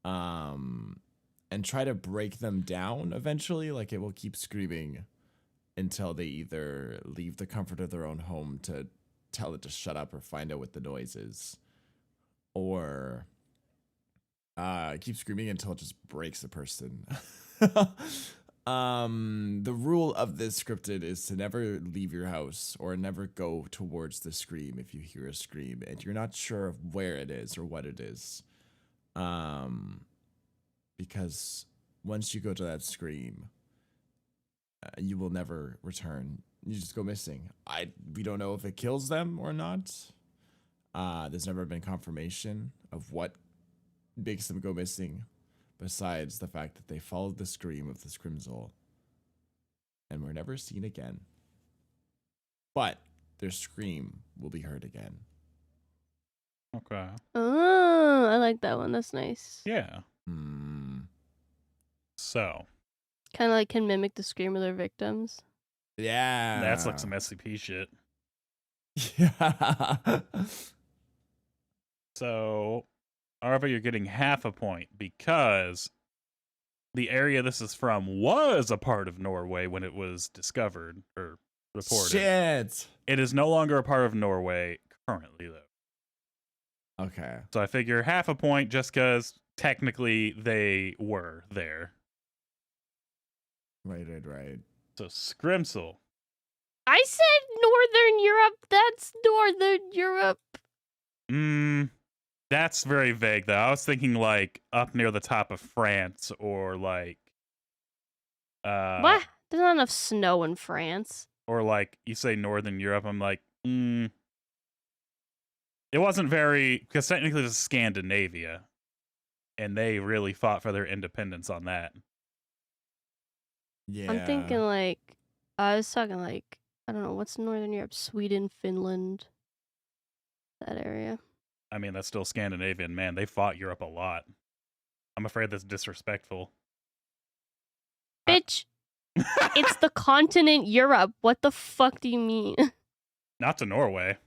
S4: And try to break them down eventually. Like it will keep screaming until they either leave the comfort of their own home to tell it to shut up or find out what the noise is, or keep screaming until it just breaks the person. The rule of this scripted is to never leave your house or never go towards the scream if you hear a scream and you're not sure of where it is or what it is. Because once you go to that scream, you will never return. You just go missing. We don't know if it kills them or not. There's never been confirmation of what makes them go missing, besides the fact that they followed the scream of the Scrimsel and were never seen again. But their scream will be heard again.
S2: Okay.
S3: Oh, I like that one. That's nice.
S2: Yeah. So.
S3: Kind of like can mimic the scream of their victims.
S4: Yeah.
S2: That's like some SCP shit.
S4: Yeah.
S2: So, Arva, you're getting half a point because the area this is from was a part of Norway when it was discovered or reported.
S4: Shit.
S2: It is no longer a part of Norway currently, though.
S4: Okay.
S2: So I figure half a point just because technically they were there.
S4: Right.
S2: So Scrimsel.
S3: I said Northern Europe. That's Northern Europe.
S2: That's very vague, though. I was thinking like up near the top of France or like.
S3: What? There's not enough snow in France.
S2: Or like you say Northern Europe. I'm like, It wasn't very, because technically this is Scandinavia, and they really fought for their independence on that.
S4: Yeah.
S3: I'm thinking like, I was talking like, I don't know, what's Northern Europe? Sweden, Finland, that area.
S2: I mean, that's still Scandinavian, man. They fought Europe a lot. I'm afraid that's disrespectful.
S3: Bitch, it's the continent Europe. What the fuck do you mean?
S2: Not to Norway.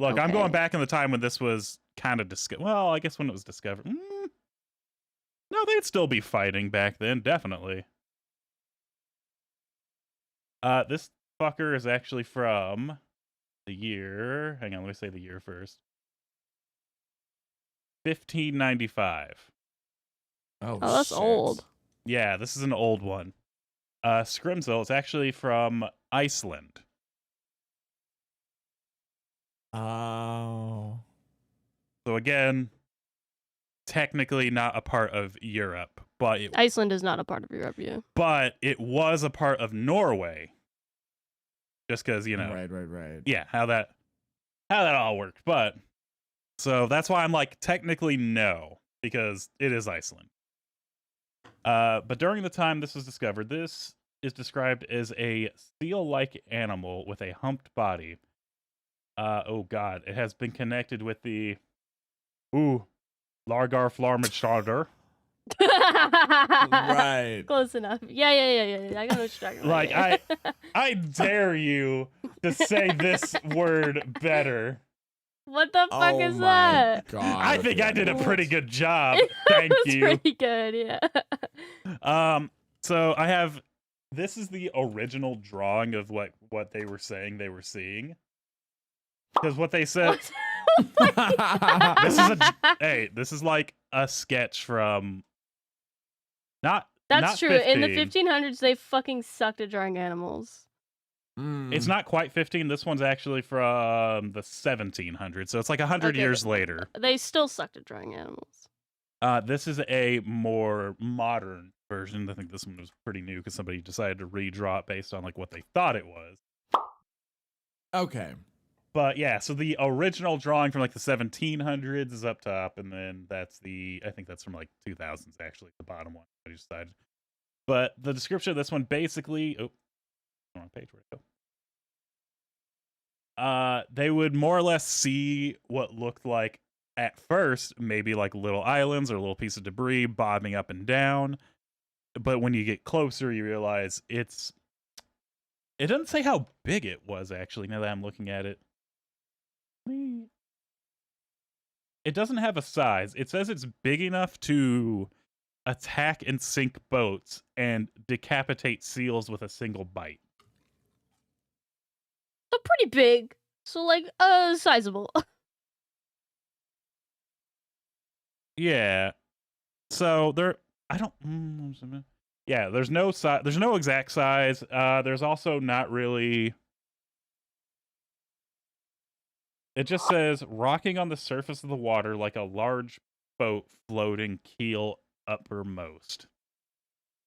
S2: Look,
S3: Okay.
S2: I'm going back in the time when this was kind of well, I guess when it was discovered. No, they'd still be fighting back then, definitely. This fucker is actually from the year. Hang on, let me say the year first. 1595.
S4: Oh,
S3: that's
S4: shit.
S3: old.
S2: Yeah, this is an old one. Scrimsel is actually from Iceland.
S4: Oh.
S2: So again, technically not a part of Europe, but
S3: Iceland is not a part of Europe, yeah.
S2: it was a part of Norway. Just because, you know.
S4: Right.
S2: Yeah, how that all worked. But so that's why I'm like technically no, because it is Iceland. But during the time this was discovered, this is described as a seal-like animal with a humped body. Oh god, it has been connected with the Largar Flarmidshardr.
S4: Right.
S3: Close enough. Yeah. I got what you're talking about.
S2: Like,
S3: yeah.
S2: I dare you to say this word better.
S3: What the fuck
S4: Oh
S3: is
S4: my
S3: that?
S4: God.
S2: I think I did a pretty good job.
S3: It
S2: Thank
S3: was
S2: you.
S3: pretty good, yeah.
S2: So I have, this is the original drawing of what they were saying they were seeing. Because what they said, this is like a sketch from
S3: That's
S2: not
S3: true.
S2: 15.
S3: In the 1500s, they fucking sucked at drawing animals.
S2: It's not quite 15. This one's actually from the 1700s, so it's like 100
S3: Okay,
S2: years later.
S3: They still sucked at drawing animals.
S2: This is a more modern version. I think this one was pretty new because somebody decided to redraw it based on like what they thought it was.
S4: Okay.
S2: But yeah, so the original drawing from like the 1700s is up top, and then I think that's from like 2000s actually, the bottom one. I decided. But the description of this one basically, wrong page, where'd it go? They would more or less see what looked like at first maybe like little islands or a little piece of debris bobbing up and down. But when you get closer, you realize it doesn't say how big it was actually, now that I'm looking at it. It doesn't have a size. It says it's big enough to attack and sink boats and decapitate seals with a single bite.
S3: So pretty big. So like sizable.
S2: Yeah. So yeah, there's no exact size. There's also not really. It just says rocking on the surface of the water like a large boat floating keel uppermost.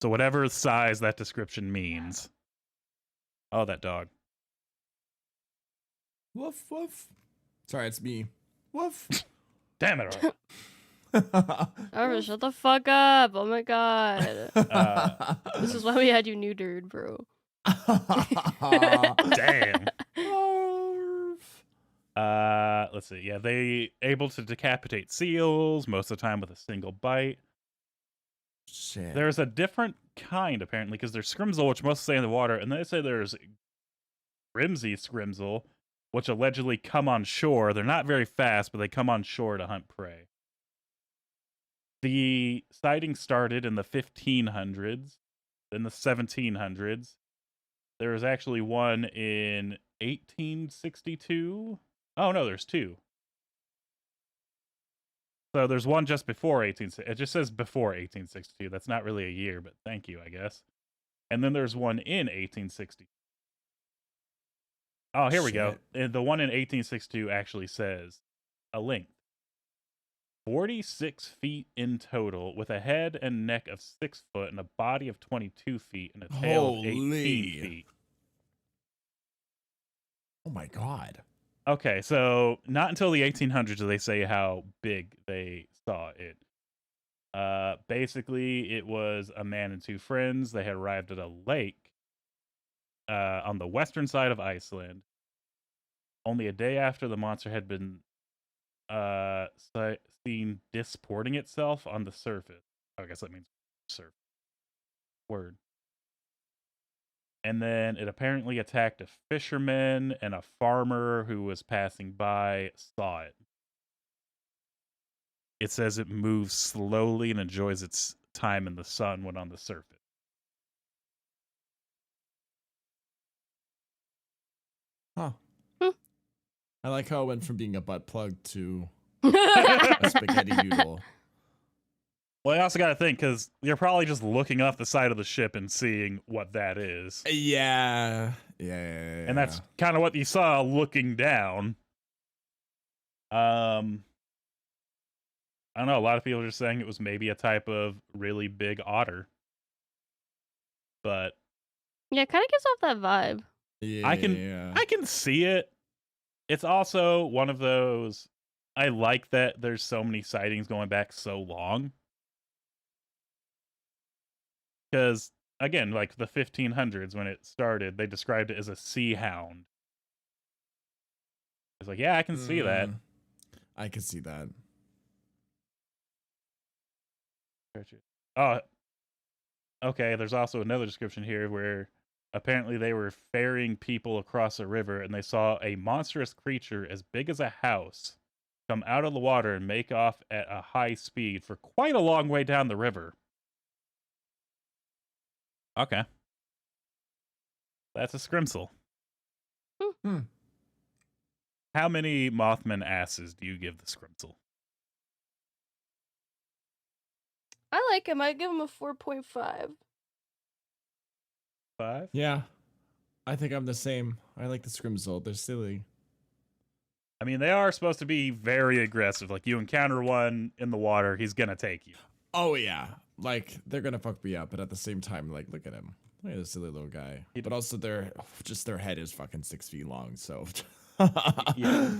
S2: So whatever size that description means. Oh, that dog.
S4: Woof woof. Sorry, it's me. Woof.
S2: Damn it.
S3: Arva, shut the fuck up. Oh my god. This is why we had you neutered, bro.
S2: Damn. Let's see. Yeah, they able to decapitate seals most of the time with a single bite.
S4: Shit.
S2: There's a different kind apparently because there's scrimsel, which mostly stay in the water, and they say there's Grimsey scrimsel, which allegedly come on shore. They're not very fast, but they come on shore to hunt prey. The sighting started in the 1500s, then the 1700s. There was actually one in 1862. Oh no, there's two. So there's one just before 1860. It just says before 1862. That's not really a year, but thank you, I guess. And then there's one in 1860. Oh, here we go. And the one in 1862 actually says a length 46 feet in total, with a head and neck of 6 foot and a body of 22 feet and a tail of 18 feet.
S4: Oh my god.
S2: Okay, so not until the 1800s do they say how big they saw it. Basically, it was a man and two friends. They had arrived at a lake on the western side of Iceland. Only a day after the monster had been seen disporting itself on the surface. I guess that means surface. Word. And then it apparently attacked a fisherman, and a farmer who was passing by saw it. It says it moves slowly and enjoys its time in the sun when on the surface.
S4: Huh. I like how it went from being a butt plug to a spaghetti noodle.
S2: Well, you also got to think, because you're probably just looking off the side of the ship and seeing what that is.
S4: Yeah.
S2: And that's kind of what you saw looking down. I don't know. A lot of people are just saying it was maybe a type of really big otter. But
S3: Yeah, it kind of gives off that vibe.
S4: Yeah.
S2: I can see it. It's also one of those. I like that there's so many sightings going back so long. Because, again, like the 1500s when it started, they described it as a sea hound. It's like, yeah, I can see that.
S4: I can see that.
S2: Oh, okay. There's also another description here where apparently they were ferrying people across a river and they saw a monstrous creature as big as a house come out of the water and make off at a high speed for quite a long way down the river. Okay. That's a scrimsel. How many Mothman asses do you give the scrimsel?
S3: I like him. I give him a 4.5.
S2: 5?
S4: Yeah. I think I'm the same. I like the scrimsel. They're silly.
S2: I mean, they are supposed to be very aggressive. Like, you encounter one in the water, he's gonna take you.
S4: Oh, yeah. Like, they're gonna fuck me up, but at the same time, like, look at him. Look at this silly little guy. But also, their head is fucking 6 feet long, so...
S2: Yeah.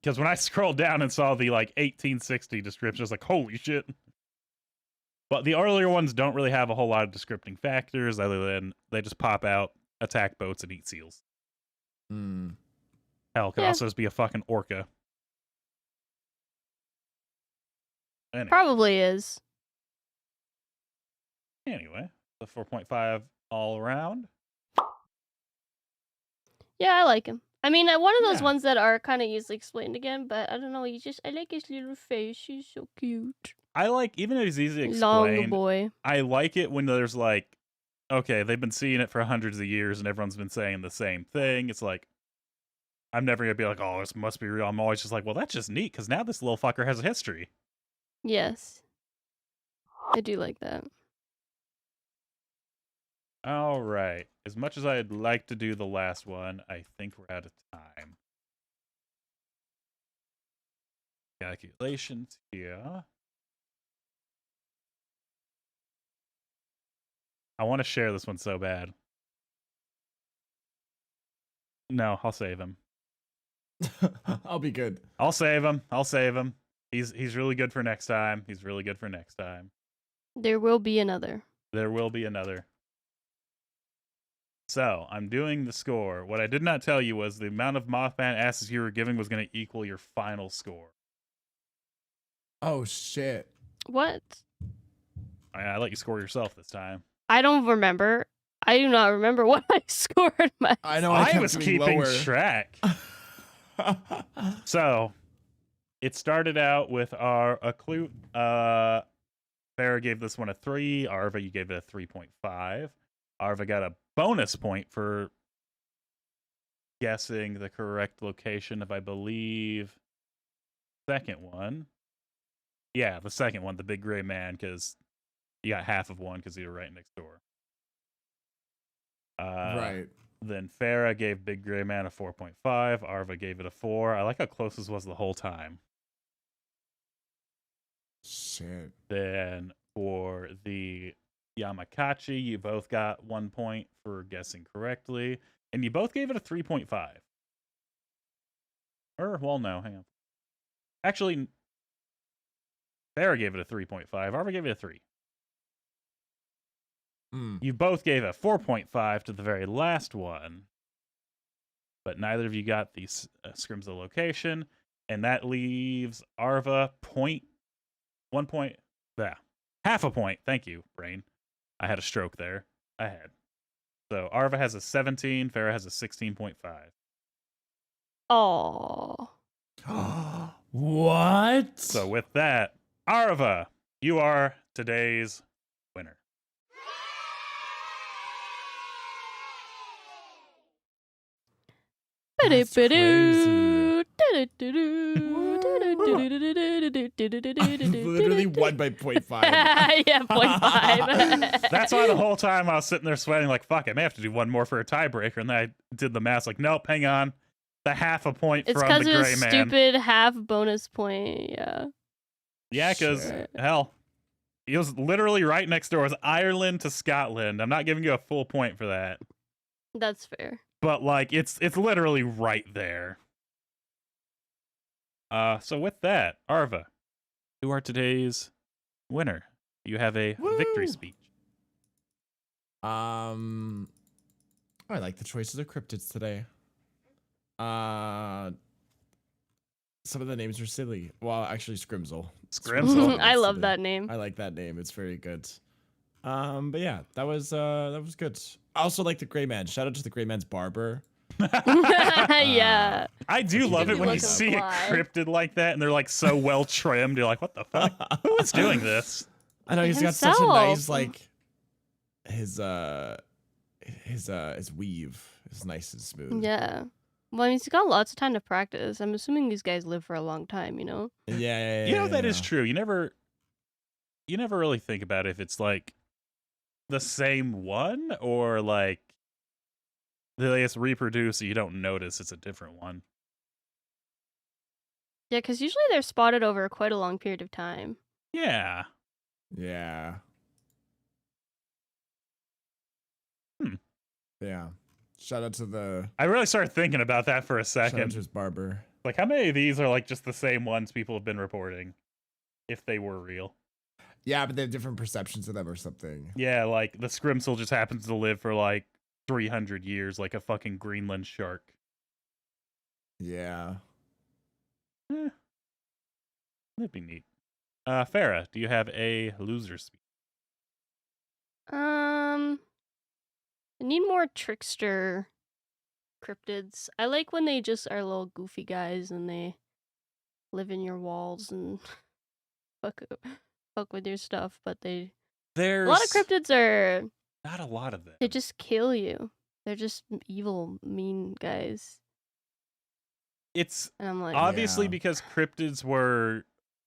S2: Because when I scrolled down and saw the, like, 1860 description, I was like, holy shit. But the earlier ones don't really have a whole lot of descripting factors other than they just pop out, attack boats, and eat seals. Hell, it could also just be a fucking orca. Anyway.
S3: Probably is.
S2: Anyway, the 4.5 all around.
S3: Yeah, I like him. I mean, one of those
S4: Yeah.
S3: ones that are kind of easily explained again, but I don't know. I like his little face. He's so cute.
S2: I like, even if it's easy to
S3: Long
S2: explain,
S3: boy.
S2: I like it when there's like, okay, they've been seeing it for hundreds of years and everyone's been saying the same thing. It's like, I'm never going to be like, oh, this must be real. I'm always just like, well, that's just neat because now this little fucker has a history.
S3: Yes. I do like that.
S2: All right. As much as I'd like to do the last one, I think we're out of time. Calculations here. I want to share this one so bad. No, I'll save him.
S4: I'll be good.
S2: I'll save him. I'll save him. He's really good for next time. He's really good for next time.
S3: There will be another.
S2: There will be another. So, I'm doing the score. What I did not tell you was the amount of Mothman asses you were giving was going to equal your final score.
S4: Oh, shit.
S3: What?
S2: I let you score yourself this time.
S3: I don't remember. I do not remember what I scored.
S4: I know
S2: I
S4: kept
S2: was
S4: doing
S2: keeping
S4: lower.
S2: track. So, it started out with a clue. Farrah gave this one a 3. Arva, you gave it a 3.5. Arva got a bonus point for guessing the correct location of, I believe, second one. Yeah, the second one, the big gray man, because you got half of one because you were right next door.
S4: Right.
S2: Then Farrah gave Big Gray Man a 4.5. Arva gave it a 4. I like how close this was the whole time.
S4: Shit.
S2: Then for the Yamakachi, you both got 1 point for guessing correctly. And you both gave it a 3.5. Well, no, hang on. Actually, Farrah gave it a 3.5. Arva gave it a 3. You both gave a 4.5 to the very last one, but neither of you got the Scrimsel location, and that leaves Arva 1 point. Yeah, half a point. Thank you, brain. I had a stroke there. I had. So Arva has a 17. Farrah has a 16.5.
S3: Oh.
S4: What?
S2: So with that, Arva, you are today's winner.
S4: That's crazy. Literally won by 0.5.
S3: Yeah, 0.5.
S2: That's why the whole time I was sitting there sweating, like, fuck, I may have to do one more for a tiebreaker. And then I did the math, like, nope, hang on. The half a point
S3: It's
S2: from
S3: because
S2: the
S3: of
S2: gray
S3: his
S2: man.
S3: stupid half bonus point. Yeah.
S2: Yeah, because,
S4: Shit.
S2: hell, he was literally right next door. It was Ireland to Scotland. I'm not giving you a full point for that.
S3: That's fair.
S2: But, like, it's literally right there. So with that, Arva, you are today's winner. You have a victory
S4: Woo!
S2: speech.
S4: I like the choices of cryptids today. Some of the names are silly. Well, actually, Scrimsel.
S2: Scrimsel.
S3: I love
S4: silly.
S3: that name.
S4: I like that name. It's very good. But yeah, that was good. I also like the Gray Man. Shout out to the Gray Man's barber.
S3: Yeah.
S2: I do love it
S3: you
S2: when you
S3: look
S2: see a
S3: fly.
S2: cryptid like that and they're like so well trimmed. You're like, what the fuck? Who is doing this?
S4: I know he's got such a
S3: Himself.
S4: nice like his weave is nice and smooth.
S3: Yeah. Well, he's got lots of time to practice. I'm assuming these guys live for a long time, you know?
S4: Yeah.
S2: You know, that is true. You never really think about if it's like the same one or like they just reproduce so you don't notice it's a different one.
S3: Yeah, because usually they're spotted over quite a long period of time.
S2: Yeah.
S4: Yeah. Yeah. Shout out to the
S2: I really started thinking about that for a
S4: shout out
S2: second.
S4: to his barber.
S2: Like, how many of these are like just the same ones people have been reporting if they were real?
S4: Yeah, but they have different perceptions of them or something.
S2: Yeah, like the Scrimsel just happens to live for like 300 years like a fucking Greenland shark.
S4: Yeah.
S2: That'd be neat. Farah, do you have a loser speech?
S3: I need more trickster cryptids. I like when they just are little goofy guys and they live in your walls and fuck with your stuff, but a
S2: There's
S3: lot of cryptids are
S2: not a lot of them.
S3: they just kill you. They're just evil, mean guys.
S2: It's
S3: And I'm like,
S2: obviously
S4: Yeah.
S2: because cryptids were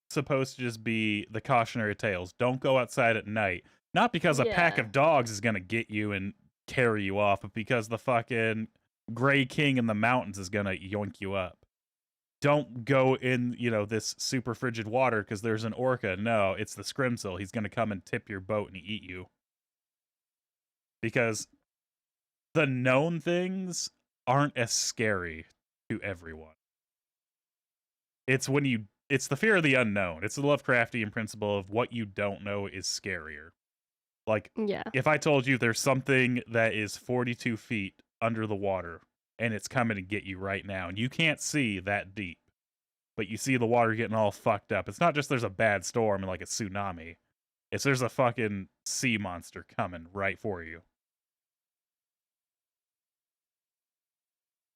S2: supposed to just be the cautionary tales. Don't go outside at night. Not because a pack
S3: Yeah.
S2: of dogs is going to get you and carry you off, but because the fucking Gray King in the mountains is going to yoink you up. Don't go in, this super frigid water because there's an orca. No, it's the Scrimsel. He's going to come and tip your boat and eat you. Because the known things aren't as scary to everyone. It's the fear of the unknown. It's the Lovecraftian principle of what you don't know is scarier. Like,
S3: yeah.
S2: if I told you there's something that is 42 feet under the water and it's coming to get you right now, and you can't see that deep, but you see the water getting all fucked up. It's not just there's a bad storm and like a tsunami. It's there's a fucking sea monster coming right for you.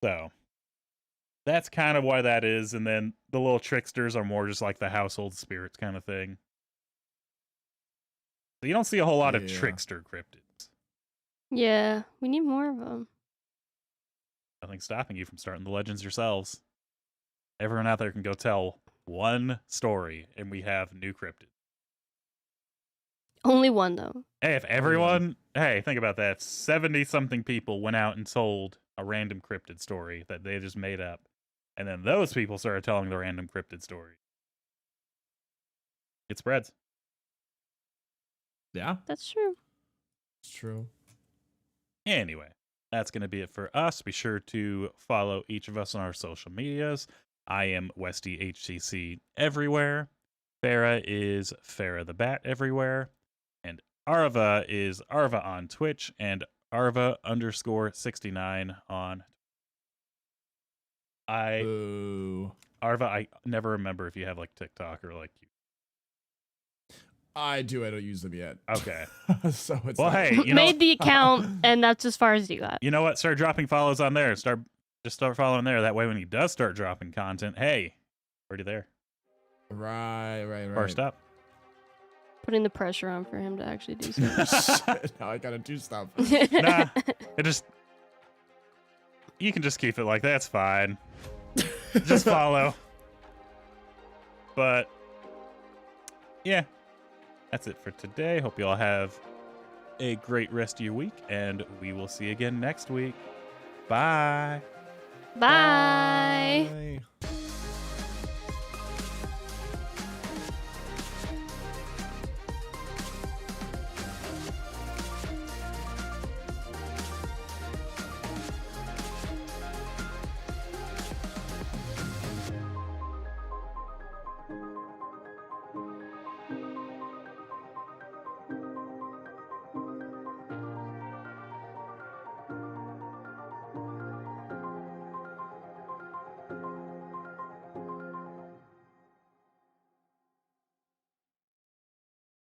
S2: So that's kind of why that is. And then the little tricksters are more just like the household spirits kind of thing. So you don't see a whole lot of
S4: Yeah.
S2: trickster cryptids.
S3: Yeah, we need more of them.
S2: Nothing stopping you from starting the legends yourselves. Everyone out there can go tell one story, and we have new cryptids.
S3: Only one though.
S2: Hey, if everyone, hey, think about that. 70-something people went out and told a random cryptid story that they just made up. And then those people started telling the random cryptid story. It spreads.
S4: Yeah,
S3: That's true.
S4: it's true.
S2: Anyway, that's going to be it for us. Be sure to follow each of us on our social medias. I am WestyHCC everywhere. Farah is Farah the Bat everywhere. And Arva is Arva on Twitch and Arva_69 on
S4: Boo.
S2: Arva, I never remember if you have like TikTok or like
S4: I do. I don't use them yet.
S2: Okay.
S4: So it's
S2: Well,
S4: not-
S2: hey, you know,
S3: Made the account, and that's as far as you got.
S2: you know what? Start dropping follows on there. Start following there. That way, when he does start dropping content, hey, already there.
S4: Right.
S2: First up.
S3: Putting the pressure on for him to actually do something.
S4: Shit, now I gotta do stuff.
S2: Nah, it just You can just keep it like that. That's fine. Just follow. But yeah, that's it for today. Hope you all have a great rest of your week, and we will see you again next week. Bye.
S3: Bye.